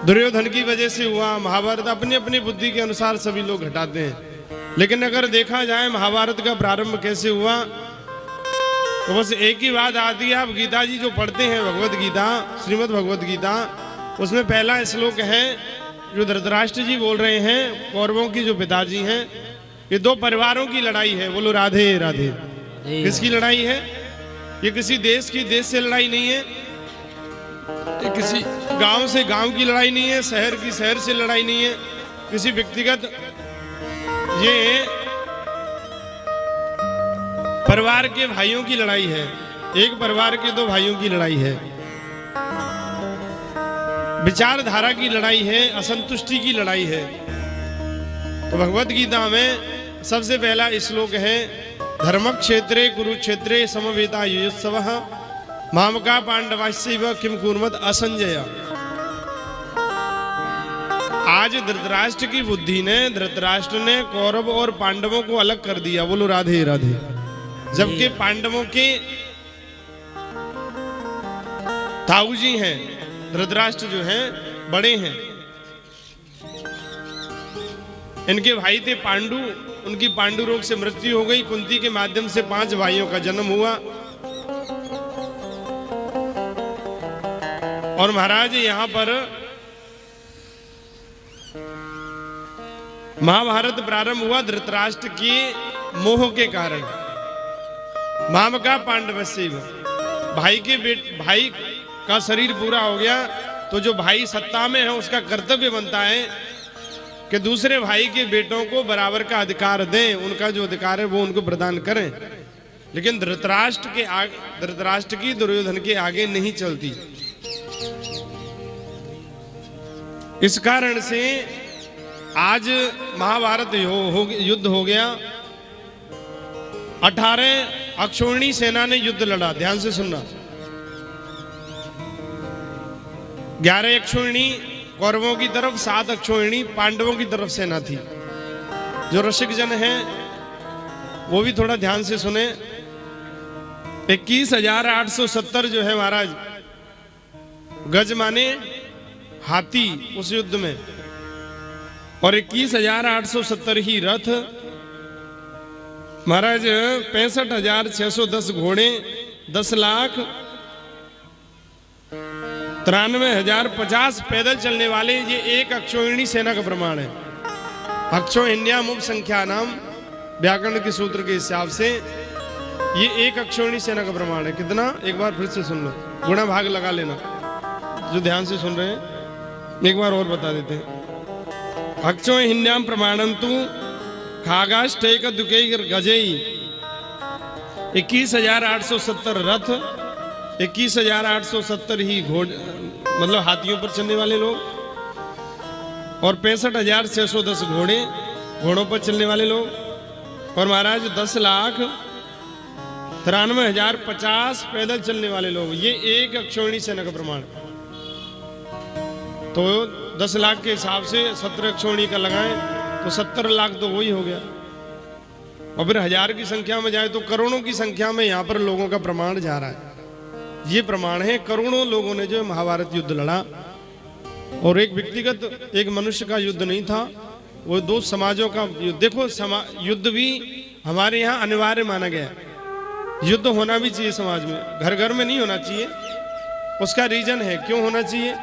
दुर्योधन की वजह से हुआ। महाभारत अपनी अपनी बुद्धि के अनुसार सभी लोग घटाते हैं। लेकिन अगर देखा जाए महाभारत का प्रारंभ कैसे हुआ तो बस एक ही बात आती है। आप गीता जी जो पढ़ते हैं, भगवत गीता, श्रीमद् भगवत गीता, उसमें पहला श्लोक है जो धृतराष्ट्र जी बोल रहे हैं, कौरवों की जो पिताजी हैं, ये दो परिवारों की लड़ाई है। बोलो राधे राधे। किसकी लड़ाई है? ये किसी देश से लड़ाई नहीं है, ये किसी गांव से गांव की लड़ाई नहीं है, शहर की शहर से लड़ाई नहीं है, किसी व्यक्तिगत, ये परिवार के भाइयों की लड़ाई है। एक परिवार के दो भाइयों की लड़ाई है, विचारधारा की लड़ाई है, असंतुष्टि की लड़ाई है। तो भगवत गीता में सबसे पहला श्लोक है, धर्म क्षेत्रे कुरुक्षेत्रे समवेता युयुत्सवः मामका पांडवाश्चैव किम कुर्मत असंजय। आज धृतराष्ट्र की बुद्धि ने, धृतराष्ट्र ने कौरव और पांडवों को अलग कर दिया। बोलो राधे राधे। जबकि पांडवों के ताऊ जी हैं, धृतराष्ट्र जो हैं बड़े हैं, इनके भाई थे पांडु, उनकी पांडु रोग से मृत्यु हो गई। कुंती के माध्यम से 5 भाइयों का जन्म हुआ। और महाराज यहां पर महाभारत प्रारंभ हुआ धृतराष्ट्र के मोह के कारण। मामका पांडवस्यैव, भाई का शरीर पूरा हो गया तो जो भाई सत्ता में है उसका कर्तव्य बनता है कि दूसरे भाई के बेटों को बराबर का अधिकार दें, उनका जो अधिकार है वो उनको प्रदान करें। लेकिन धृतराष्ट्र की दुर्योधन के आगे नहीं चलती। इस कारण से आज महाभारत युद्ध हो गया। 18 अक्षौहिणी सेना ने युद्ध लड़ा। ध्यान से सुनना। 11 अक्षौहिणी कौरवों की तरफ, 7 अक्षौहिणी पांडवों की तरफ सेना थी। जो रसिक जन हैं वो भी थोड़ा ध्यान से सुने। 21,870 जो है महाराज गज माने हाथी उस युद्ध में, और 21,870 ही रथ महाराज, 65,610 घोड़े, 10,93,050 पैदल चलने वाले। ये एक अक्षौहिणी सेना का प्रमाण है। अक्षौहिण्याम उपसंख्या नाम व्याकरण के सूत्र के हिसाब से ये एक अक्षौहिणी सेना का प्रमाण है। कितना? एक बार फिर से सुन लो, गुणा भाग लगा लेना। जो ध्यान से सुन रहे हैं एक बार और बता देते हैं। अक्षौहिण्याम प्रमाणंतु खागाष्टैक दुकैर गजई। 21,870 रथ, 21,870 ही घोड़े, मतलब हाथियों पर चलने वाले लोग, और 65,610 घोड़े, घोड़ों पर चलने वाले लोग। और महाराज 10,93,050 पैदल चलने वाले लोग। ये एक अक्षौहिणी सेना का प्रमाण। तो 10 लाख के हिसाब से 17 अक्षौहिणी का लगाएं तो 70 लाख तो वही हो गया। और फिर 1000 की संख्या में जाए तो करोड़ों की संख्या में यहाँ पर लोगों का प्रमाण जा रहा है। ये प्रमाण है, करोड़ों लोगों ने जो महाभारत युद्ध लड़ा। और एक व्यक्तिगत, एक मनुष्य का युद्ध नहीं था, वो 2 समाजों का युद्ध। देखो युद्ध भी हमारे यहाँ अनिवार्य माना गया है। युद्ध होना भी चाहिए समाज में, घर घर में नहीं होना चाहिए। उसका रीजन है क्यों होना चाहिए।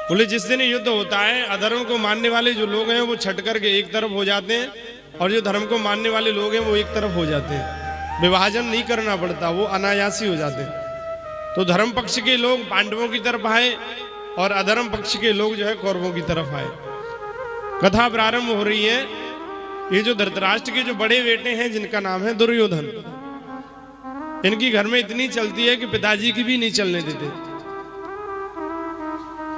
बोले जिस दिन युद्ध होता है, अधर्म को मानने वाले जो लोग हैं वो छट करके एक तरफ हो जाते हैं, और जो धर्म को मानने वाले लोग हैं वो एक तरफ हो जाते हैं। विभाजन नहीं करना पड़ता, वो अनायासी हो जाते हैं। तो धर्म पक्ष के लोग पांडवों की तरफ आए और अधर्म पक्ष के लोग जो है कौरवों की तरफ आए। कथा प्रारंभ हो रही है। ये जो धृतराष्ट्र के जो बड़े बेटे हैं जिनका नाम है दुर्योधन, इनकी घर में इतनी चलती है कि पिताजी की भी नहीं चलने देते।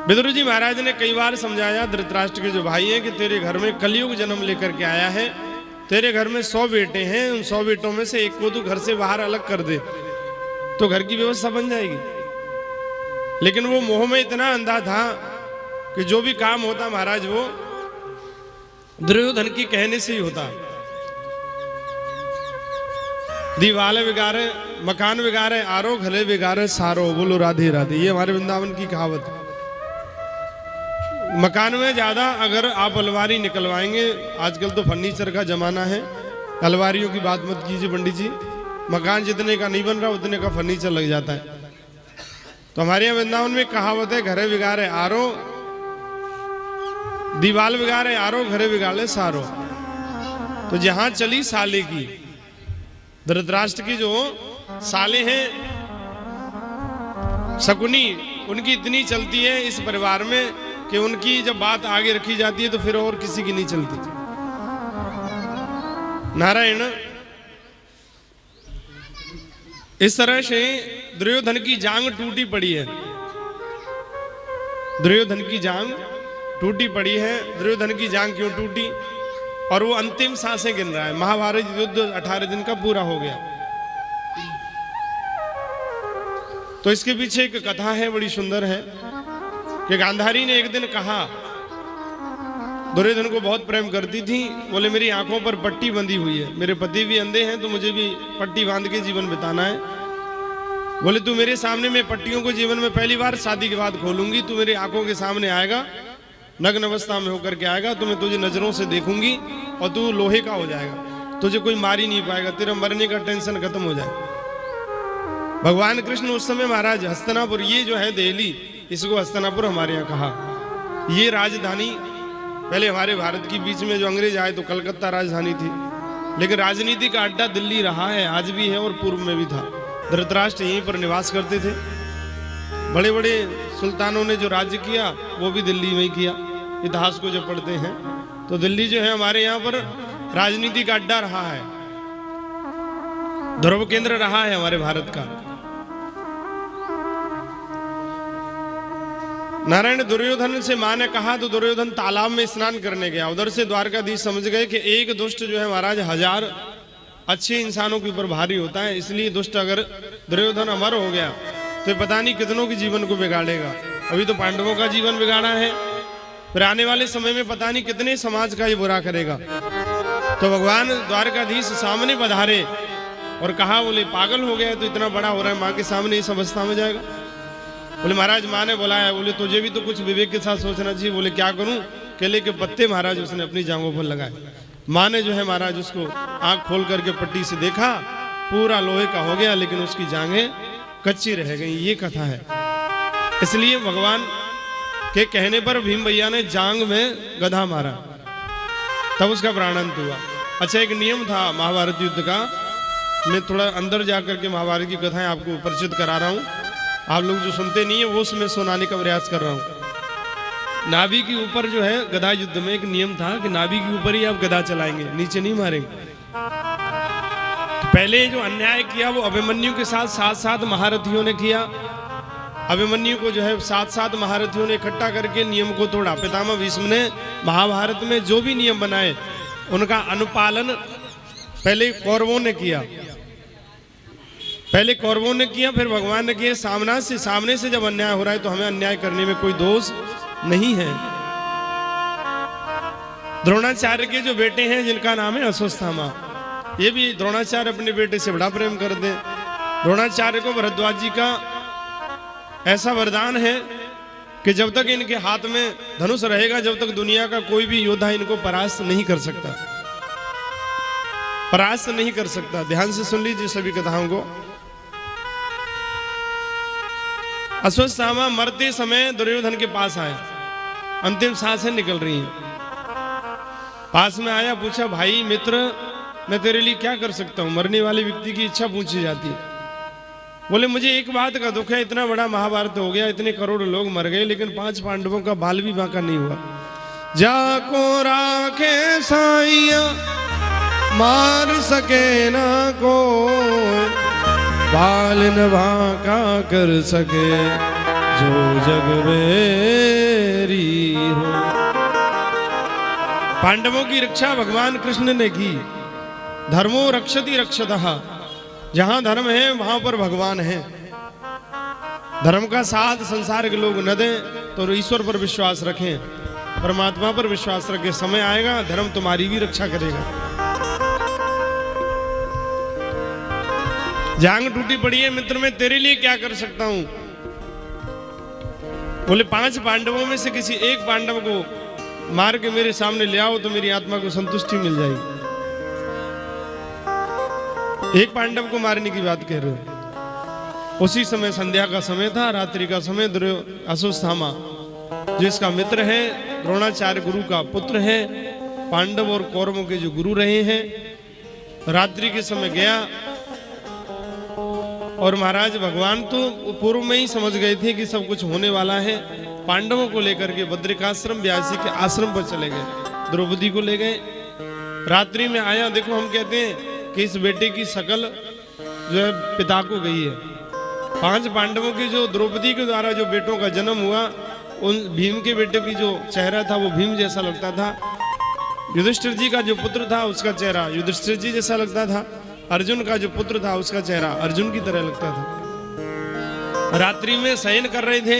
विदुर जी महाराज ने कई बार समझाया धृतराष्ट्र के जो भाई हैं कि तेरे घर में कलयुग जन्म लेकर के आया है, तेरे घर में 100 बेटे हैं, उन 100 बेटों में से एक को तू घर से बाहर अलग कर दे तो घर की व्यवस्था बन जाएगी। लेकिन वो मोह में इतना अंधा था कि जो भी काम होता महाराज वो दुर्योधन की कहने से ही होता। दीवाले बिगाड़े, मकान बिगाड़े, आरो घले बिगाड़े सारो। बोलो राधे राधे। ये हमारे वृंदावन की कहावत है। मकान में ज्यादा अगर आप अलमारी निकलवाएंगे, आजकल तो फर्नीचर का जमाना है, अलमारियों की बात मत कीजिए पंडित जी। मकान जितने का नहीं बन रहा उतने का फर्नीचर लग जाता है। तो हमारे यहाँ वृंदावन में कहावत है, घरे बिगाड़े आरो, दीवाल बिगाड़े आरो, घरे बिगाड़े सारो। तो जहां चली साले की, धृतराष्ट्र की जो साले हैं शकुनी, उनकी इतनी चलती है इस परिवार में कि उनकी जब बात आगे रखी जाती है तो फिर और किसी की नहीं चलती। नारायण। इस तरह से दुर्योधन की जांग टूटी पड़ी है। दुर्योधन की जांग टूटी पड़ी है। दुर्योधन की जांग क्यों टूटी? और वो अंतिम सांसें गिन रहा है। महाभारत युद्ध 18 दिन का पूरा हो गया। तो इसके पीछे एक कथा है, बड़ी सुंदर है कि गांधारी ने एक दिन कहा, दुर्योधन को बहुत प्रेम करती थी, बोले मेरी आंखों पर पट्टी बंधी हुई है, मेरे पति भी अंधे हैं तो मुझे भी पट्टी बांध के जीवन बिताना है। बोले तू मेरे सामने, मैं पट्टियों को जीवन में पहली बार शादी के बाद खोलूंगी, तू मेरी आंखों के सामने आएगा, नग्न अवस्था में होकर के आएगा, तो मैं तुझे नजरों से देखूंगी और तू लोहे का हो जाएगा, तुझे कोई मार ही नहीं पाएगा, तेरा मरने का टेंशन खत्म हो जाएगा। भगवान कृष्ण उस समय महाराज हस्तिनापुर, ये जो है दिल्ली, इसको हस्तिनापुर हमारे यहाँ कहा, ये राजधानी पहले हमारे भारत की बीच में जो अंग्रेज आए तो कलकत्ता राजधानी थी, लेकिन राजनीति का अड्डा दिल्ली रहा है, आज भी है और पूर्व में भी था। धृतराष्ट्र यहीं पर निवास करते थे। बड़े बड़े सुल्तानों ने जो राज्य किया वो भी दिल्ली में ही किया। इतिहास को जब पढ़ते हैं तो दिल्ली जो है हमारे यहाँ पर राजनीति का अड्डा रहा है, ध्रुव केंद्र रहा है हमारे भारत का। नारायण, दुर्योधन से मां ने कहा तो दुर्योधन तालाब में स्नान करने गया। उधर से द्वारकाधीश समझ गए कि एक दुष्ट जो है महाराज 1000 अच्छे इंसानों के ऊपर भारी होता है, इसलिए दुष्ट अगर दुर्योधन अमर हो गया तो पता नहीं कितनों के जीवन को बिगाड़ेगा। अभी तो पांडवों का जीवन बिगाड़ा है, फिर आने वाले समय में पता नहीं कितने समाज का ये बुरा करेगा। तो भगवान द्वारकाधीश सामने पधारे और कहा, बोले पागल हो गया तो इतना बड़ा हो रहा है, माँ के सामने इस अवस्था में जाएगा। बोले महाराज माँ ने बुलाया। बोले तुझे भी तो कुछ विवेक के साथ सोचना चाहिए। बोले क्या करूं? केले के पत्ते महाराज उसने अपनी जांघों पर लगाए। माँ ने जो है महाराज उसको आंख खोल करके पट्टी से देखा, पूरा लोहे का हो गया, लेकिन उसकी जांघें कच्ची रह गई। ये कथा है। इसलिए भगवान के कहने पर भीम भैया ने जांग में गधा मारा, तब उसका प्राणांत हुआ। अच्छा, एक नियम था महाभारत युद्ध का, मैं थोड़ा अंदर जाकर के महाभारत की कथाएं आपको परिचित करा रहा हूं। आप लोग जो सुनते नहीं है वो उसमें सुनाने का प्रयास कर रहा हूं। नाभि के ऊपर जो है गदा युद्ध में एक नियम था कि नाभि के ऊपर ही आप गदा चलाएंगे, नीचे नहीं मारेंगे। तो पहले जो अन्याय किया वो अभिमन्यु के साथ साथ महारथियों ने किया। अभिमन्यु को जो है 7 महारथियों ने इकट्ठा करके नियम को तोड़ा। पितामह भीष्म ने महाभारत में जो भी नियम बनाए उनका अनुपालन पहले कौरवों ने किया, फिर भगवान ने किया। सामने से जब अन्याय हो रहा है तो हमें अन्याय करने में कोई दोष नहीं है। द्रोणाचार्य के जो बेटे हैं जिनका नाम है अश्वत्थामा, ये भी द्रोणाचार्य अपने बेटे से बड़ा प्रेम करते हैं। द्रोणाचार्य को भरद्वाज जी का ऐसा वरदान है कि जब तक इनके हाथ में धनुष रहेगा, जब तक दुनिया का कोई भी योद्धा इनको परास्त नहीं कर सकता। ध्यान से सुन लीजिए सभी कथाओं को। अश्वत्थामा मरते समय दुर्योधन के पास आया, अंतिम सांसें निकल रही हैं। पास में आया, पूछा, भाई मित्र, मैं तेरे लिए क्या कर सकता हूं? मरने वाले व्यक्ति की इच्छा पूछी जाती है। बोले, मुझे एक बात का दुख है, इतना बड़ा महाभारत हो गया, इतने करोड़ लोग मर गए, लेकिन 5 पांडवों का बाल भी बांका नहीं हुआ। जाको राखे साइया मार सके ना को, बाल न बांका कर सके जो जग मेरी हो। पांडवों की रक्षा भगवान कृष्ण ने की। धर्मो रक्षति रक्षतः, जहां धर्म है वहां पर भगवान है। धर्म का साथ संसार के लोग न दें तो ईश्वर पर विश्वास रखें, परमात्मा पर विश्वास रखें। समय आएगा धर्म तुम्हारी भी रक्षा करेगा। जांग टूटी पड़ी है, मित्र मैं तेरे लिए क्या कर सकता हूं? बोले, 5 पांडवों में से किसी एक पांडव को मार के मेरे सामने ले आओ तो मेरी आत्मा को संतुष्टि मिल जाएगी। एक पांडव को मारने की बात कह रहे हो। उसी समय संध्या का समय था, रात्रि का समय। अश्वत्थामा जो इसका मित्र है, द्रोणाचार्य गुरु का पुत्र है, पांडव और कौरवों के जो गुरु रहे हैं, रात्रि के समय गया। और महाराज भगवान तो पूर्व में ही समझ गए थे कि सब कुछ होने वाला है। पांडवों को लेकर के बद्रिकाश्रम व्यासी के आश्रम पर चले गए, द्रौपदी को ले गए। रात्रि में आया, देखो हम कहते हैं कि इस बेटे की शकल जो है पिता को गई है। 5 पांडवों की जो द्रौपदी के द्वारा जो बेटों का जन्म हुआ, उन भीम के बेटे की जो चेहरा था वो भीम जैसा लगता था। युधिष्ठिर जी का जो पुत्र था उसका चेहरा युधिष्ठिर जी जैसा लगता था। अर्जुन का जो पुत्र था उसका चेहरा अर्जुन की तरह लगता था। रात्रि में शयन कर रहे थे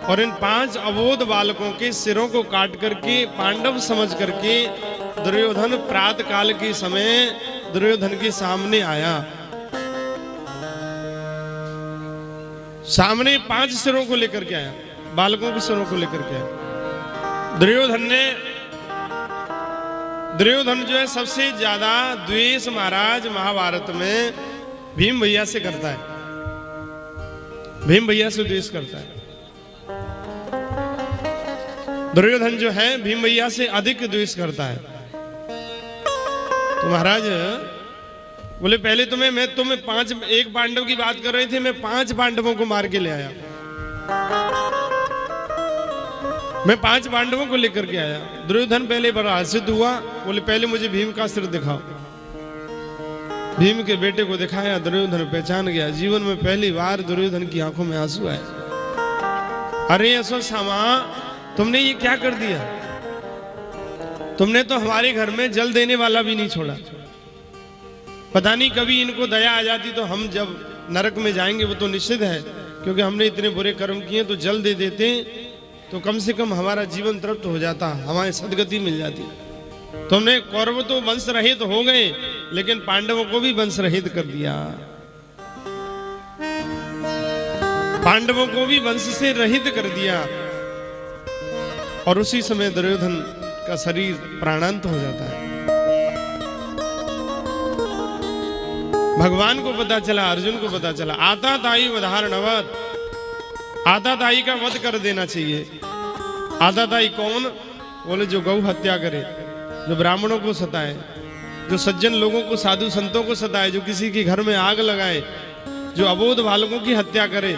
और इन 5 अबोध बालकों के सिरों को काट करके पांडव समझ करके दुर्योधन प्रातः काल के समय दुर्योधन के सामने आया। सामने 5 सिरों को लेकर के आया, बालकों के सिरों को लेकर के आया। दुर्योधन जो है सबसे ज्यादा द्वेष महाराज महाभारत में भीम भैया से करता है। भीम भैया से द्वेष करता है। दुर्योधन जो है भीम भैया से अधिक द्वेष करता है। तो महाराज बोले, पहले तुम्हें 1 पांडव की बात कर रहे थे, मैं 5 पांडवों को मार के ले आया। मैं 5 पांडवों को लेकर के आया। दुर्योधन पहले बड़ा हर्षित हुआ, बोले पहले मुझे भीम का सिर दिखाओ। भीम के बेटे को दिखाया, दुर्योधन पहचान गया। जीवन में पहली बार दुर्योधन की आंखों में आंसू आए। अरे अश्वत्थामा, तुमने ये क्या कर दिया? तुमने तो हमारे घर में जल देने वाला भी नहीं छोड़ा। पता नहीं कभी इनको दया आ जाती तो हम जब नरक में जाएंगे वो तो निश्चित है, क्योंकि हमने इतने बुरे कर्म किए, तो जल दे देते तो कम से कम हमारा जीवन तृप्त हो जाता, हमारी सदगति मिल जाती। तुमने कौरव तो वंश रहित हो गए, लेकिन पांडवों को भी वंश रहित कर दिया। पांडवों को भी वंश से रहित कर दिया। और उसी समय दुर्योधन का शरीर प्राणांत हो जाता है। भगवान को पता चला, अर्जुन को पता चला। आता ताई वधारणवत, आता ताई का वध कर देना चाहिए। आता ताई कौन? बोले जो गौ हत्या करे, जो ब्राह्मणों को सताए, जो सज्जन लोगों को, साधु संतों को सताए, जो किसी के घर में आग लगाए, जो अबोध बालकों की हत्या करे।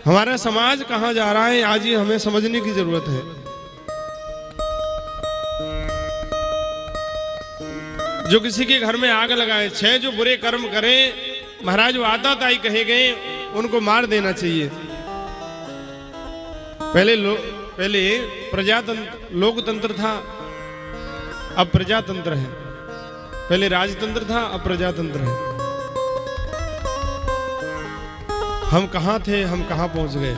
हमारा समाज कहां जा रहा है आज ये हमें समझने की जरूरत है। जो किसी के घर में आग लगाए, 6 जो बुरे कर्म करे, महाराज वो आता ताई कहे गए। उनको मार देना चाहिए। पहले प्रजातंत्र लोकतंत्र था, अब प्रजातंत्र है। पहले राजतंत्र था, अब प्रजातंत्र है। हम कहां थे, हम कहां पहुंच गए।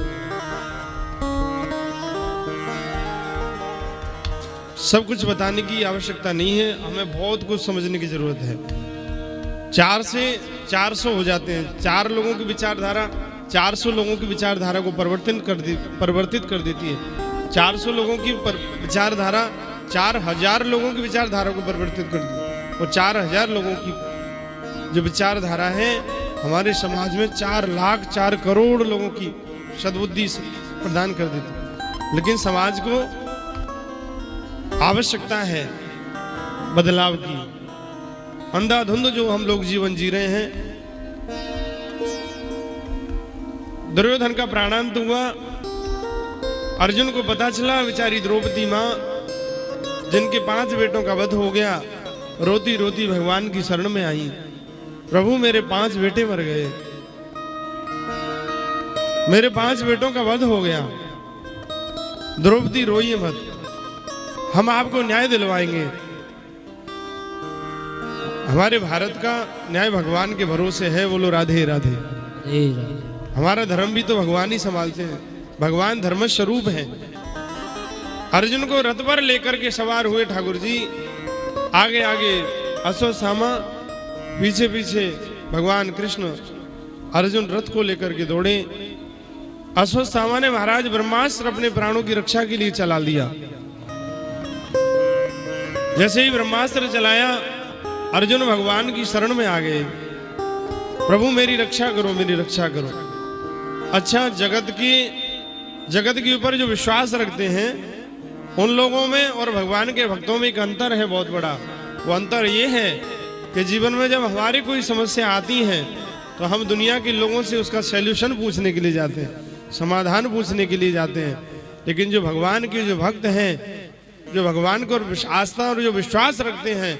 सब कुछ बताने की आवश्यकता नहीं है, हमें बहुत कुछ समझने की जरूरत है। 4 से 400 हो जाते हैं। 4 लोगों की विचारधारा 400 लोगों की विचारधारा को परिवर्तित कर देती है। 400 लोगों की विचारधारा 4000 लोगों की विचारधारा को परिवर्तित कर देती है। और 4000 लोगों की जो विचारधारा है हमारे समाज में 4 लाख 4 करोड़ लोगों की सद्बुद्धि प्रदान कर देती है। लेकिन समाज को आवश्यकता है बदलाव की। अंधाधुंध जो हम लोग जीवन जी रहे हैं। दुर्योधन का प्राणांत हुआ। अर्जुन को पता चला, बेचारी द्रौपदी मां जिनके 5 बेटों का वध हो गया, रोती रोती भगवान की शरण में आई। प्रभु मेरे 5 बेटे मर गए, मेरे 5 बेटों का वध हो गया। द्रौपदी रोइए मत, हम आपको न्याय दिलवाएंगे। हमारे भारत का न्याय भगवान के भरोसे है। बोलो राधे राधे। हमारा धर्म भी तो भगवान ही संभालते हैं। भगवान धर्म स्वरूप है। अर्जुन को रथ पर लेकर के सवार हुए ठाकुर जी। आगे आगे अश्वत्थामा, पीछे पीछे भगवान कृष्ण। अर्जुन रथ को लेकर के दौड़े। अश्वत्थामा ने महाराज ब्रह्मास्त्र अपने प्राणों की रक्षा के लिए चला लिया। जैसे ही ब्रह्मास्त्र चलाया, अर्जुन भगवान की शरण में आ गए। प्रभु मेरी रक्षा करो, मेरी रक्षा करो। अच्छा, जगत के ऊपर जो विश्वास रखते हैं उन लोगों में और भगवान के भक्तों में एक अंतर है बहुत बड़ा। वो अंतर ये है कि जीवन में जब हमारी कोई समस्या आती है तो हम दुनिया के लोगों से उसका सॉल्यूशन पूछने के लिए जाते हैं, समाधान पूछने के लिए जाते हैं। लेकिन जो भगवान के जो भक्त हैं, जो भगवान को आस्था और जो विश्वास रखते हैं,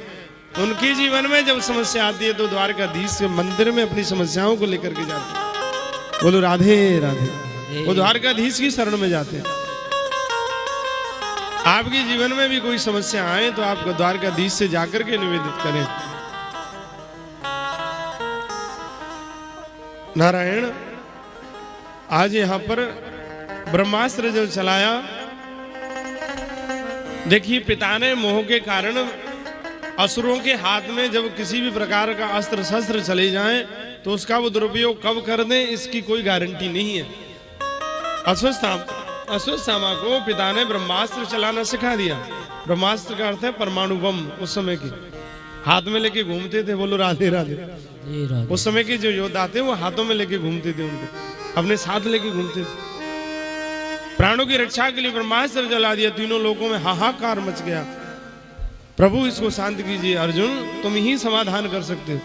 उनके जीवन में जब समस्या आती है तो द्वारकाधीश के मंदिर में अपनी समस्याओं को लेकर के जाते हैं। बोलो राधे राधे। वो द्वारकाधीश की शरण में जाते हैं। आपके जीवन में भी कोई समस्या आए तो आप द्वारकाधीश से जाकर के निवेदित करें। नारायण, आज यहां पर ब्रह्मास्त्र जो चलाया, देखिए पिता ने मोह के कारण असुरों के हाथ में जब किसी भी प्रकार का अस्त्र शस्त्र चले जाएं तो उसका वो दुरुपयोग कब कर दें इसकी कोई गारंटी नहीं है। अश्वत्थामा को पिता ने ब्रह्मास्त्र चलाना सिखा दिया। ब्रह्मास्त्र का अर्थ है परमाणु बम। उस समय के हाथ में लेके घूमते थे। बोलो राधे राधे। उस समय के जो योद्धा थे वो हाथों में लेके घूमते थे, उनको अपने साथ लेके घूमते थे। प्राणों की रक्षा के लिए ब्रह्मास्त्र जला दिया। तीनों लोगों में हाहाकार मच गया। प्रभु इसको शांत कीजिए। अर्जुन, तुम ही समाधान कर सकते हो।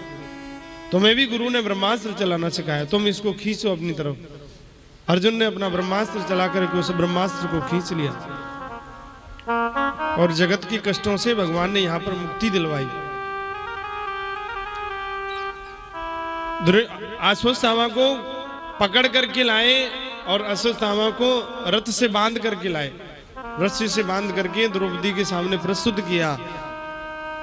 तुम्हें भी गुरु ने ब्रह्मास्त्र चलाना सिखाया, तुम इसको खींचो अपनी तरफ। अर्जुन ने अपना ब्रह्मास्त्र चलाकर के उस ब्रह्मास्त्र को खींच लिया और जगत की कष्टों से भगवान ने यहां पर मुक्ति दिलवाई। अश्वत्थामा को पकड़ करके लाए और अश्वत्थामा को रथ से बांध करके लाए। रस्सी से बांध करके द्रौपदी के सामने प्रस्तुत किया।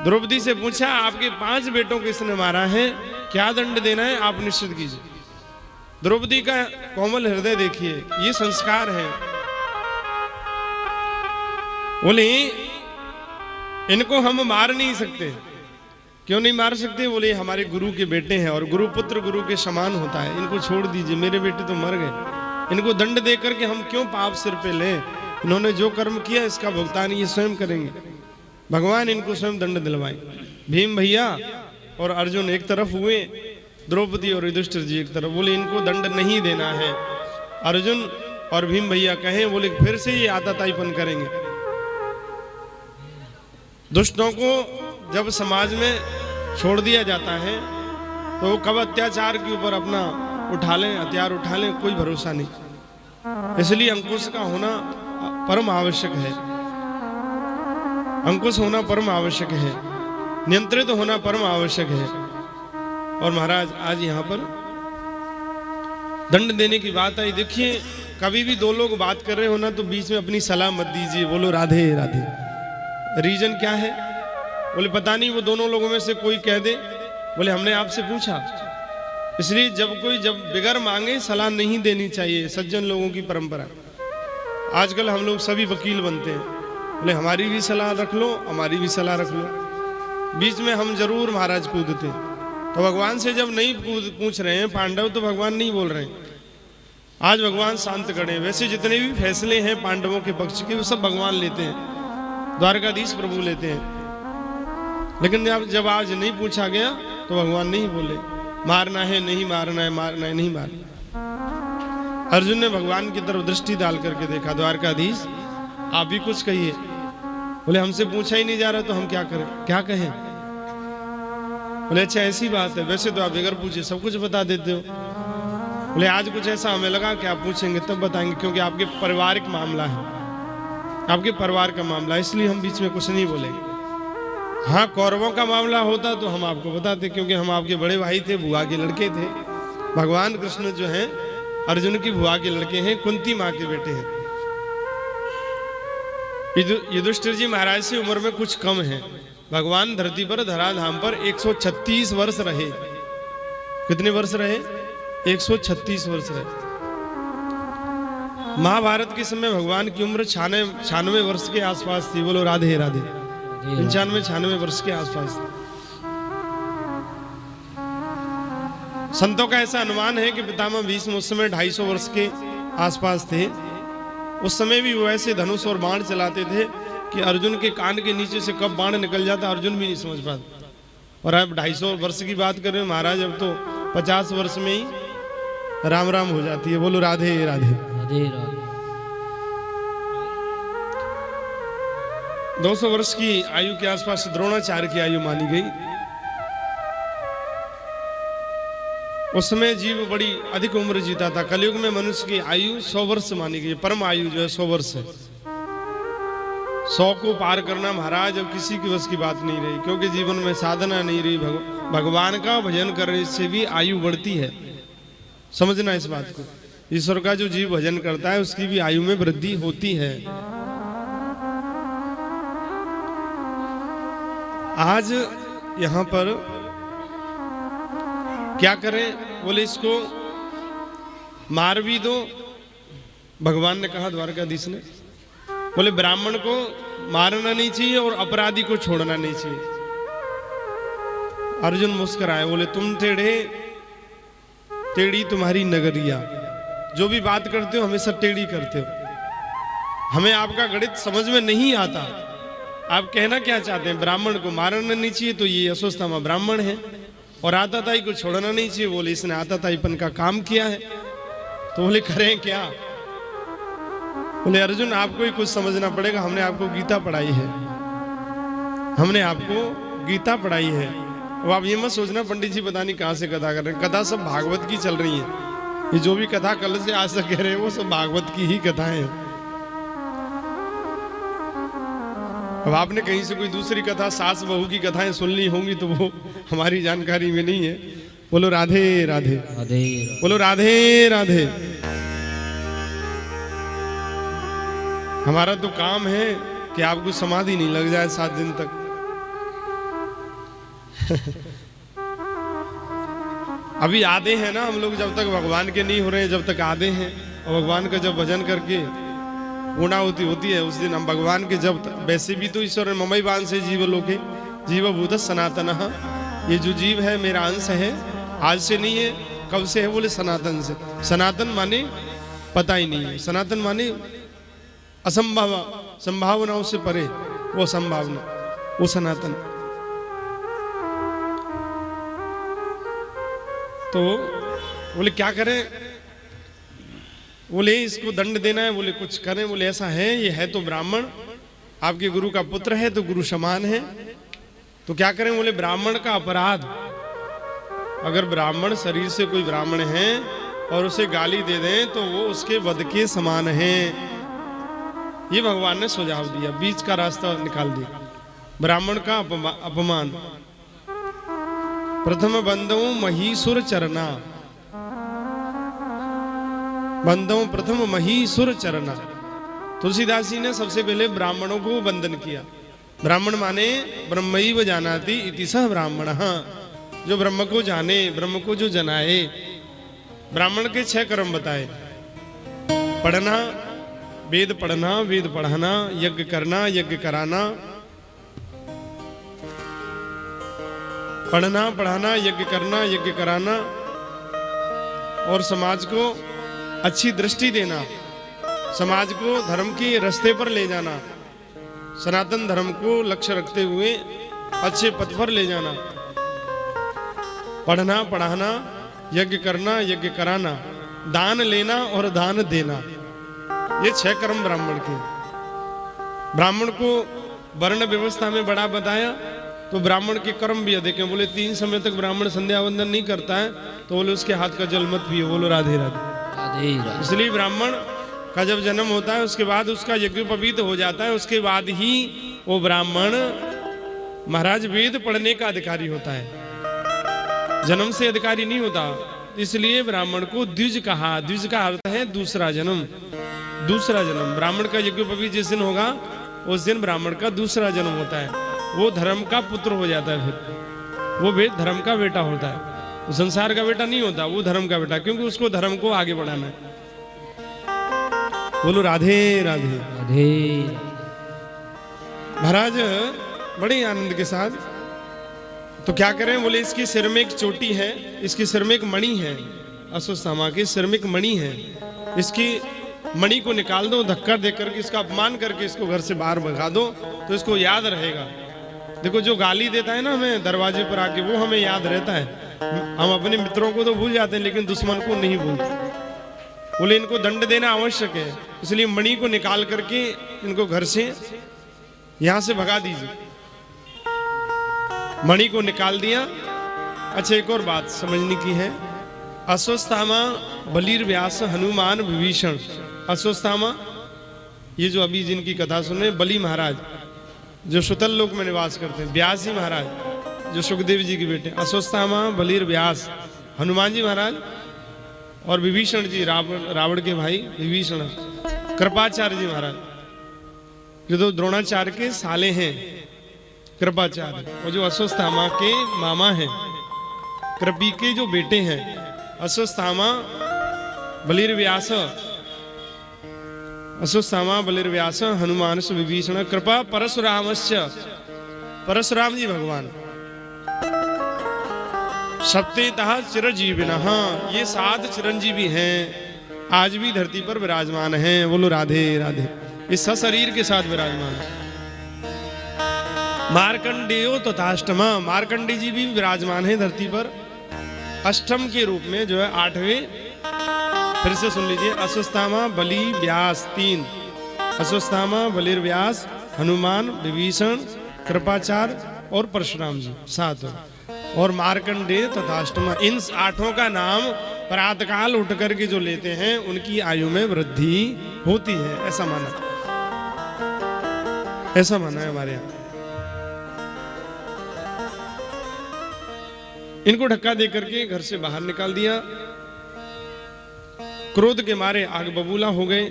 द्रौपदी से पूछा, आपके 5 बेटों को इसने मारा है, क्या दंड देना है आप निश्चित कीजिए। द्रौपदी का कोमल हृदय देखिए, ये संस्कार है। बोले इनको हम मार नहीं सकते। क्यों नहीं मार सकते? बोले हमारे गुरु के बेटे हैं और गुरु पुत्र गुरु के समान होता है, इनको छोड़ दीजिए। मेरे बेटे तो मर गए, इनको दंड दे करके हम क्यों पाप सिर पे लें? इन्होंने जो कर्म किया इसका भुगतान ये स्वयं करेंगे। भगवान इनको स्वयं दंड दिलवाए। भीम भैया और अर्जुन एक तरफ हुए, द्रौपदी और युधिष्ठिर जी एक तरफ। बोले इनको दंड नहीं देना है। अर्जुन और भीम भैया कहें, बोले फिर से ये आताताईपन करेंगे। दुष्टों को जब समाज में छोड़ दिया जाता है तो वो कब अत्याचार के ऊपर अपना उठा लें, हथियार उठा लें, कोई भरोसा नहीं। इसलिए अंकुश का होना परम आवश्यक है। अंकुश होना परम आवश्यक है, नियंत्रित होना परम आवश्यक है। और महाराज आज यहाँ पर दंड देने की बात आई। देखिए कभी भी दो लोग बात कर रहे हो ना तो बीच में अपनी सलाह मत दीजिए, बोलो राधे राधे। रीजन क्या है? बोले पता नहीं, वो दोनों लोगों में से कोई कह दे, बोले हमने आपसे पूछा। इसलिए जब बिगर मांगे सलाह नहीं देनी चाहिए, सज्जन लोगों की परंपरा। आजकल हम लोग सभी वकील बनते हैं, बोले हमारी भी सलाह रख लो, हमारी भी सलाह रख लो। बीच में हम जरूर महाराज कूदते। तो भगवान से जब नहीं पूछ रहे हैं पांडव, तो भगवान नहीं बोल रहे हैं। आज भगवान शांत खड़े हैं। वैसे जितने भी फैसले हैं पांडवों के पक्ष के, वो सब भगवान लेते हैं, द्वारकाधीश प्रभु लेते हैं। लेकिन जब आज नहीं पूछा गया तो भगवान नहीं बोले, मारना है नहीं मारना है, मारना है नहीं मारना। अर्जुन ने भगवान की तरफ दृष्टि डाल करके देखा, द्वारकाधीश आप भी कुछ कहिए। बोले हमसे पूछा ही नहीं जा रहा तो हम क्या करें, क्या कहें? बोले अच्छा ऐसी बात है, वैसे तो आप बगैर पूछे सब कुछ बता देते हो। बोले आज कुछ ऐसा हमें लगा कि आप पूछेंगे तब बताएंगे, क्योंकि आपके पारिवारिक मामला है, आपके परिवार का मामला है, इसलिए हम बीच में कुछ नहीं बोलेंगे। हाँ कौरवों का मामला होता तो हम आपको बताते, क्योंकि हम आपके बड़े भाई थे, बुआ के लड़के थे। भगवान कृष्ण जो हैं अर्जुन की बुआ के लड़के हैं, कुंती माँ के बेटे हैं। युधिष्ठिर जी महाराज से उम्र में कुछ कम है। भगवान धरती पर धराधाम पर 136 वर्ष रहे। कितने वर्ष रहे? 136 वर्ष रहे। महाभारत के समय भगवान की उम्र 96 वर्ष के आसपास थी। बोलो राधे राधे। 95-96 वर्ष के आसपास थी। संतों का ऐसा अनुमान है कि पितामह भीष्म उस समय 250 वर्ष के आसपास थे। उस समय भी वो ऐसे धनुष और बाण चलाते थे कि अर्जुन के कान के नीचे से कब बाण निकल जाता अर्जुन भी नहीं समझ पाता। और अब 250 वर्ष की बात करें महाराज, अब तो 50 वर्ष में ही राम राम हो जाती है। बोलो राधे राधे। राधे राधे। 200 वर्ष की आयु के आसपास द्रोणाचार्य की आयु मानी गई। उस समय जीव बड़ी अधिक उम्र जीता था। कलयुग में मनुष्य की आयु 100 वर्ष मानी गई। परम आयु जो है 100 वर्ष है। 100 को पार करना महाराज अब किसी की बस की बात नहीं रही, क्योंकि जीवन में साधना नहीं रही। भगवान का भजन करने से भी आयु बढ़ती है, समझना इस बात को। ईश्वर का जो जीव भजन करता है उसकी भी आयु में वृद्धि होती है। आज यहां पर क्या करें? बोले इसको मार भी दो। भगवान ने कहा द्वारकाधीश ने, बोले ब्राह्मण को मारना नहीं चाहिए और अपराधी को छोड़ना नहीं चाहिए। अर्जुन मुस्कुराए, बोले तुम टेढ़े, टेढ़ी तुम्हारी नगरिया। जो भी बात करते हो हमेशा टेढ़ी करते हो। हमें आपका गणित समझ में नहीं आता। आप कहना क्या चाहते हैं? ब्राह्मण को मारना नहीं चाहिए तो ये अश्वत्थामा ब्राह्मण है, और आताताई को छोड़ना नहीं चाहिए। बोले इसने आताताईपन का काम किया है। तो बोले करें क्या? बोले अर्जुन आपको ही कुछ समझना पड़ेगा। हमने आपको गीता पढ़ाई है, हमने आपको गीता पढ़ाई है। अब आप ये मत सोचना पंडित जी पता नहीं कहाँ से कथा कर रहे हैं। कथा सब भागवत की चल रही है। ये जो भी कथा कल से आज तक कह रहे हैं वो सब भागवत की ही कथाएं हैं। अब आपने कहीं से कोई दूसरी कथा, सास बहू की कथाएं सुन ली होंगी तो वो हमारी जानकारी में नहीं है। बोलो राधे राधे। राधे। बोलो राधे राधे। हमारा तो काम है कि आपको समाधि नहीं लग जाए 7 दिन तक। अभी आधे हैं ना हम लोग, जब तक भगवान के नहीं हो रहे हैं जब तक आधे हैं। और भगवान का जब भजन करके पूर्णाहुति होती है उस दिन हम भगवान के जब वैसे भी तो ईश्वर ममई बान से जीव लोके जीव भूत सनातन। ये जो जीव है मेरा अंश है, आज से नहीं है। कब से है? बोले सनातन से। सनातन माने पता ही नहीं है। सनातन माने असंभव, संभावनाओं से परे, वो संभावना, वो सनातन। तो बोले क्या करें? बोले इसको दंड देना है। बोले कुछ करें? बोले ऐसा है, ये है तो ब्राह्मण, आपके गुरु का पुत्र है तो गुरु समान है, तो क्या करें? बोले ब्राह्मण का अपराध, अगर ब्राह्मण शरीर से कोई ब्राह्मण है और उसे गाली दे दें तो वो उसके वध के समान है। ये भगवान ने सुझाव दिया, बीच का रास्ता निकाल दिया। ब्राह्मण का अपमान। प्रथम बंधु महीसुर चरना। बंदों प्रथम महीसुर चरना। तुलसीदास जी ने सबसे पहले ब्राह्मणों को वंदन किया। ब्राह्मण माने ब्रह्मैव जानाति इति सह ब्राह्मण, जो ब्रह्म को जाने, ब्रह्म को जो जनाए। ब्राह्मण के 6 कर्म बताए। पढ़ना, वेद पढ़ना, वेद पढ़ाना, यज्ञ करना, यज्ञ कराना। पढ़ना, पढ़ाना, यज्ञ करना, यज्ञ कराना, और समाज को अच्छी दृष्टि देना, समाज को धर्म के रास्ते पर ले जाना, सनातन धर्म को लक्ष्य रखते हुए अच्छे पथ पर ले जाना। पढ़ना, पढ़ाना, यज्ञ करना, यज्ञ कराना, दान लेना और दान देना, ये 6 कर्म ब्राह्मण के। ब्राह्मण को वर्ण व्यवस्था में बड़ा बताया, तो ब्राह्मण के कर्म भी अधिक हैं। बोले 3 समय तक ब्राह्मण संध्या वंदन नहीं करता है, तो बोले उसके हाथ का जल मत पियो। बोलो राधे राधे। इसलिए ब्राह्मण का जब जन्म होता है उसके बाद उसका यज्ञोपवीत हो जाता है, उसके बाद ही वो ब्राह्मण महाराज वेद पढ़ने का अधिकारी होता है, जन्म से अधिकारी नहीं होता। इसलिए ब्राह्मण को द्विज कहा। द्विज का अर्थ है दूसरा जन्म। दूसरा जन्म ब्राह्मण का यज्ञोपवीत जिस दिन होगा उस दिन ब्राह्मण का दूसरा जन्म होता है। वो धर्म का पुत्र हो जाता है, फिर वो वेद धर्म का बेटा होता है। वो संसार का बेटा नहीं होता, वो धर्म का बेटा, क्योंकि उसको धर्म को आगे बढ़ाना है। बोलो राधे राधे राधे। महाराज बड़े आनंद के साथ तो क्या करें, बोले इसकी सिर में एक चोटी है, इसकी सिर में एक मणि है, अश्वत्थामा के सिर में एक मणि है, इसकी मणि को निकाल दो, धक्का देकर के इसका अपमान करके इसको घर से बाहर भगा दो, तो इसको याद रहेगा। देखो जो गाली देता है ना हमें दरवाजे पर आके, वो हमें याद रहता है। हम अपने मित्रों को तो भूल जाते हैं लेकिन दुश्मन को नहीं भूलते। बोले इनको दंड देना आवश्यक है, इसलिए मणि को निकाल करके इनको घर से यहां से भगा दीजिए। मणि को निकाल दिया। अच्छा एक और बात समझने की है, अश्वत्थामा, बलिर व्यास, हनुमान, विभीषण। अश्वत्थामा ये जो अभी जिनकी कथा सुन रहे, बलि महाराज जो सुतल लोक में निवास करते हैं, व्यास जी महाराज जो सुखदेव जी के बेटे, अश्वत्थामा, बलिर व्यास, हनुमान जी महाराज और विभीषण जी रावण के भाई विभीषण, कृपाचार्य जी महाराज जो तो द्रोणाचार्य के साले हैं कृपाचार्य, और जो अश्वत्थामा के मामा हैं, कृपी के जो बेटे हैं अश्वत्थामा, बलिर व्यास, अश्वत्थामा, बलिर व्यास, हनुमान, विभीषण, कृपा परशुरामस्य, परशुराम जी भगवान, सप्तेतः चिरजीविनः, ये 7 चिरंजीवी हैं, आज भी धरती पर विराजमान हैं। बोलो राधे राधे। इस सशरीर के साथ विराजमान है। मार्कंडेयो तथाष्टमा, मार्कंडे जी भी विराजमान है धरती पर अष्टम के रूप में, जो है 8वें। फिर से सुन लीजिए, अश्वत्थामा, बलि, व्यास 3, अश्वत्थामा, बलिर व्यास, हनुमान, विभीषण, कृपाचार्य और परशुराम जी 7, और मार्कंडेय तथाष्टमा। इन 8 का नाम प्रातःकाल उठ करके जो लेते हैं उनकी आयु में वृद्धि होती है, ऐसा माना, ऐसा माना है हमारे यहाँ। इनको धक्का दे करके घर से बाहर निकाल दिया। क्रोध के मारे आग बबूला हो गए।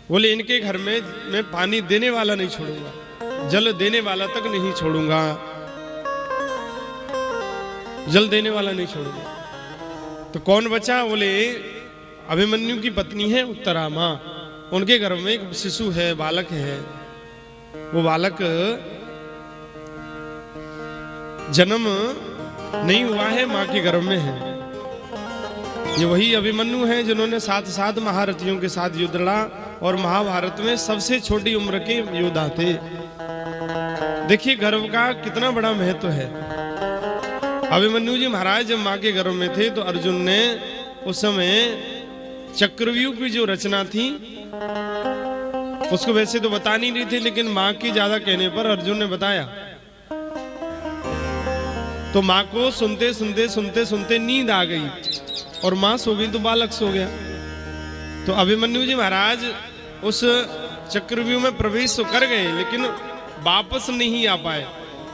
बोले इनके घर में मैं पानी देने वाला नहीं छोड़ूंगा, जल देने वाला तक नहीं छोड़ूंगा, जल देने वाला नहीं छोड़ूंगा। तो कौन बचा? बोले अभिमन्यु की पत्नी है उत्तरामा, उनके घर में एक शिशु है, बालक है। वो बालक जन्म नहीं हुआ है, मां के गर्भ में है। ये वही अभिमन्यु हैं जिन्होंने 7 महारथियों के साथ युद्ध लड़ा और महाभारत में सबसे छोटी उम्र के योद्धा थे। देखिए गर्भ का कितना बड़ा महत्व है। अभिमन्यु जी महाराज जब मां के गर्भ में थे तो अर्जुन ने उस समय चक्रव्यूह की जो रचना थी उसको वैसे तो बता नहीं रही थी, लेकिन मां की ज्यादा कहने पर अर्जुन ने बताया। तो मां को सुनते सुनते नींद आ गई और मां सो गई तो बालक सो गया। तो अभिमन्यु जी महाराज उस चक्रव्यूह में प्रवेश तो कर गए लेकिन वापस नहीं आ पाए,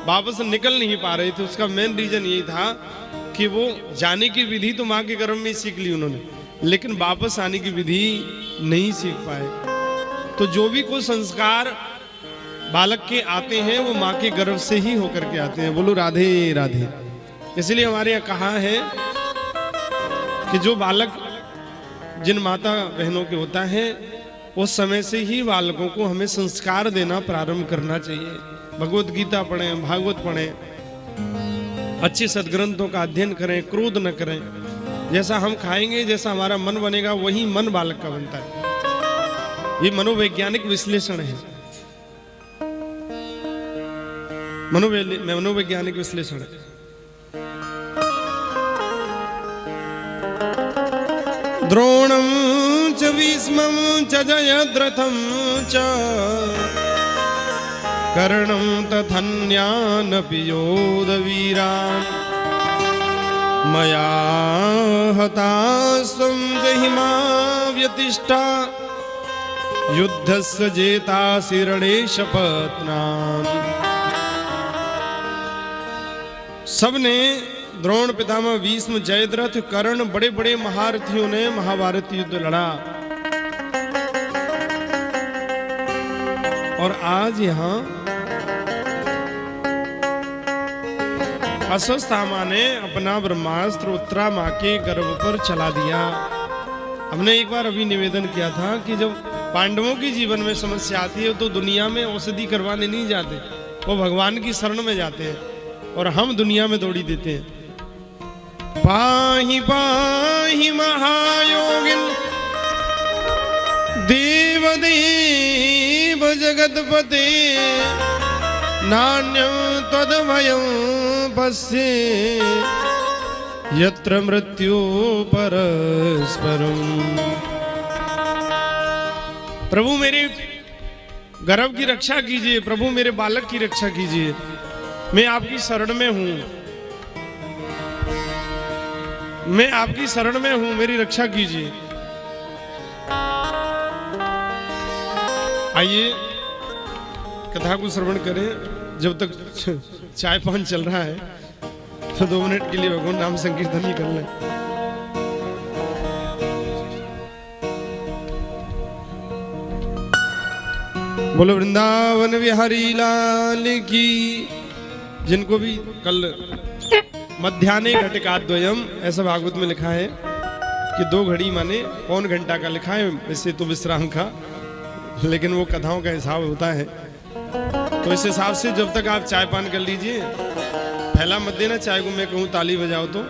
वापस निकल नहीं पा रहे थे। उसका मेन रीजन यही था कि वो जाने की विधि तो मां के गर्भ में सीख ली उन्होंने, लेकिन वापस आने की विधि नहीं सीख पाए। तो जो भी कोई संस्कार बालक के आते हैं वो माँ के गर्भ से ही होकर के आते हैं। बोलो राधे राधे। इसलिए हमारे यहाँ कहा है कि जो बालक जिन माता बहनों के होता है उस समय से ही बालकों को हमें संस्कार देना प्रारंभ करना चाहिए। भगवत गीता पढ़ें, भागवत पढ़ें, अच्छे सदग्रंथों का अध्ययन करें, क्रोध न करें। जैसा हम खाएंगे, जैसा हमारा मन बनेगा, वही मन बालक का बनता है। ये मनोवैज्ञानिक विश्लेषण है, मनोवैज्ञानिक विश्लेषण है। द्रोणं च भीष्मं च जयद्रथं च कर्णं तथन्यानपि योधवीरान् मया हतास्त्वं जहिमा व्यतिष्ठा युद्धस्य जेतासि रणेशपत्नाम्। सबने द्रोण, पितामह भीष्म, जयद्रथ, कर्ण, बड़े बड़े महारथियों ने महाभारत युद्ध लड़ा। और आज यहां अश्वत्थामा ने अपना ब्रह्मास्त्र उत्तरा मां के गर्भ पर चला दिया। हमने एक बार अभी निवेदन किया था कि जब पांडवों की जीवन में समस्या आती है तो दुनिया में औषधि करवाने नहीं जाते, वो भगवान की शरण में जाते हैं, और हम दुनिया में दौड़ी देते हैं। पाहि पाहि महायोगिन देव देव जगतपते नान्यं त्वद्भयं पश्ये यत्र मृत्यु परस्परम्। प्रभु मेरे गर्भ की रक्षा कीजिए, प्रभु मेरे बालक की रक्षा कीजिए, मैं आपकी शरण में हूं, मैं आपकी शरण में हूं, मेरी रक्षा कीजिए। आइए कथा को श्रवण करें। जब तक चाय पान चल रहा है तो 2 मिनट के लिए भगवान नाम संकीर्तन ही कर लें। बोलो वृंदावन बिहारी लाल की। जिनको भी कल मध्याह्ने घटिकाद्वयम् ऐसा भागवत में लिखा है कि 2 घड़ी माने पौन घंटा का लिखा है, वैसे तो विश्राम का, लेकिन वो कथाओं का हिसाब होता है। तो इस हिसाब से जब तक आप चाय पान कर लीजिए, पहला मत देना चाय को मैं कहूँ ताली बजाओ तो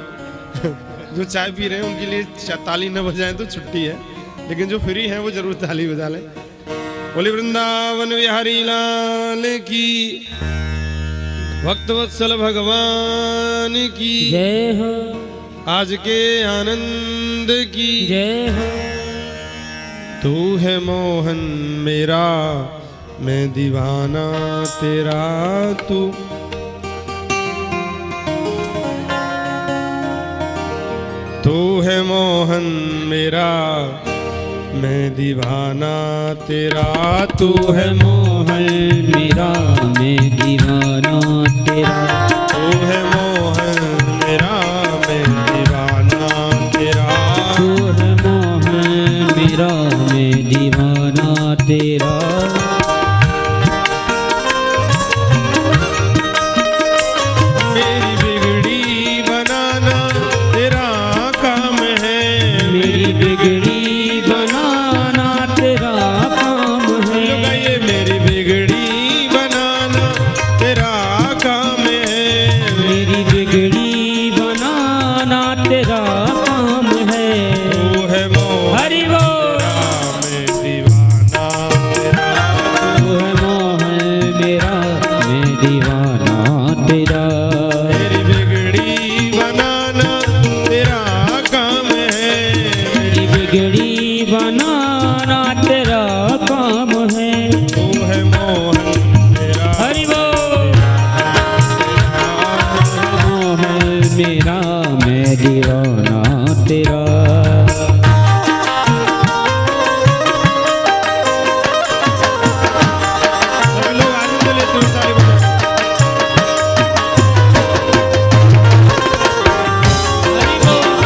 जो चाय पी रहे हैं उनके लिए ताली न बजाएं तो छुट्टी है, लेकिन जो फ्री है वो जरूर ताली बजा लें। बोले वृंदावन बिहारी लाल की, भक्तवत्सल भगवान की जय हो, आज के आनंद की जय हो। तू है मोहन मेरा, मैं दीवाना तेरा, तू है मोहन मेरा, मैं दीवाना तेरा, तू है मोहन मेरा, मैं दीवाना तेरा, तू है मोहन मेरा, मैं दीवाना तेरा, तू है मोहन मेरा, मैं दीवाना तेरा। मेरी बिगड़ी बनाना तेरा काम है, मेरी बिगड़ी बनाना तेरा काम है। ये मेरी बिगड़ी बनाना तेरा काम है, मेरी बिगड़ी बनाना तेरा काम है। तू है मोहन हरि बोल। मैं दीवाना तेरा, तू है मोहन मेरा, मैं दीवाना तेरा। मेरी बिगड़ी बनाना तेरा काम है, मेरी बिगड़ी बनाना तेरा काम है। तू है मोहन मेरा, हरि बोल। मोहन मेरा, मैं दीवाना तेरा। सब लोग आनंद लेते हुए ताली बजाओ। हरि बोल।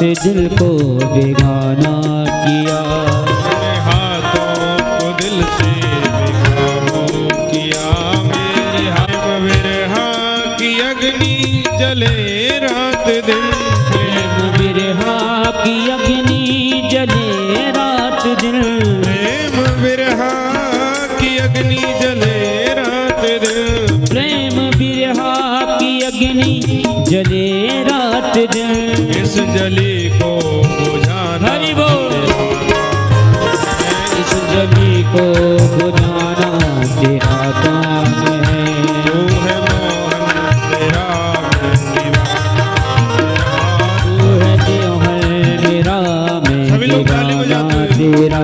से दिल को बेगाना किया, मेरे हाथों को दिल से बेकाबू किया, मेरे हाथ विरहा की अग्नि जले रात दिन, प्रेम बिरहा की अग्नि जले रात दिन, प्रेम विरहा की अग्नि जले रात दिन, प्रेम बिरहा की अग्नि जले रात दिन। इस जली को बुझाना हरि बोल। इस जली को बुझाना तेरा काम है, तू है मोहन तेरा मैं दीवाना, तू है देवहर मेरा मैं सभी लोग ताली दीवाना बजाते हुए। तेरा।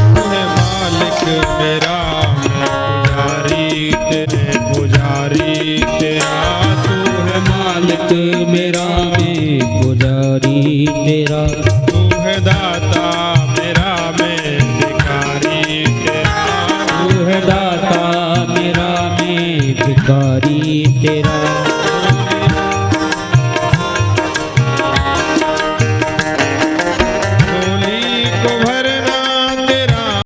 तू है मालिक मेरा मैं पुजारी तेरा, तू है मालिक मेरा मैं पुजारी तेरा, तू है दाता मेरा मैं भिखारी तेरा, तू है दाता मेरा मैं भिखारी तेरा,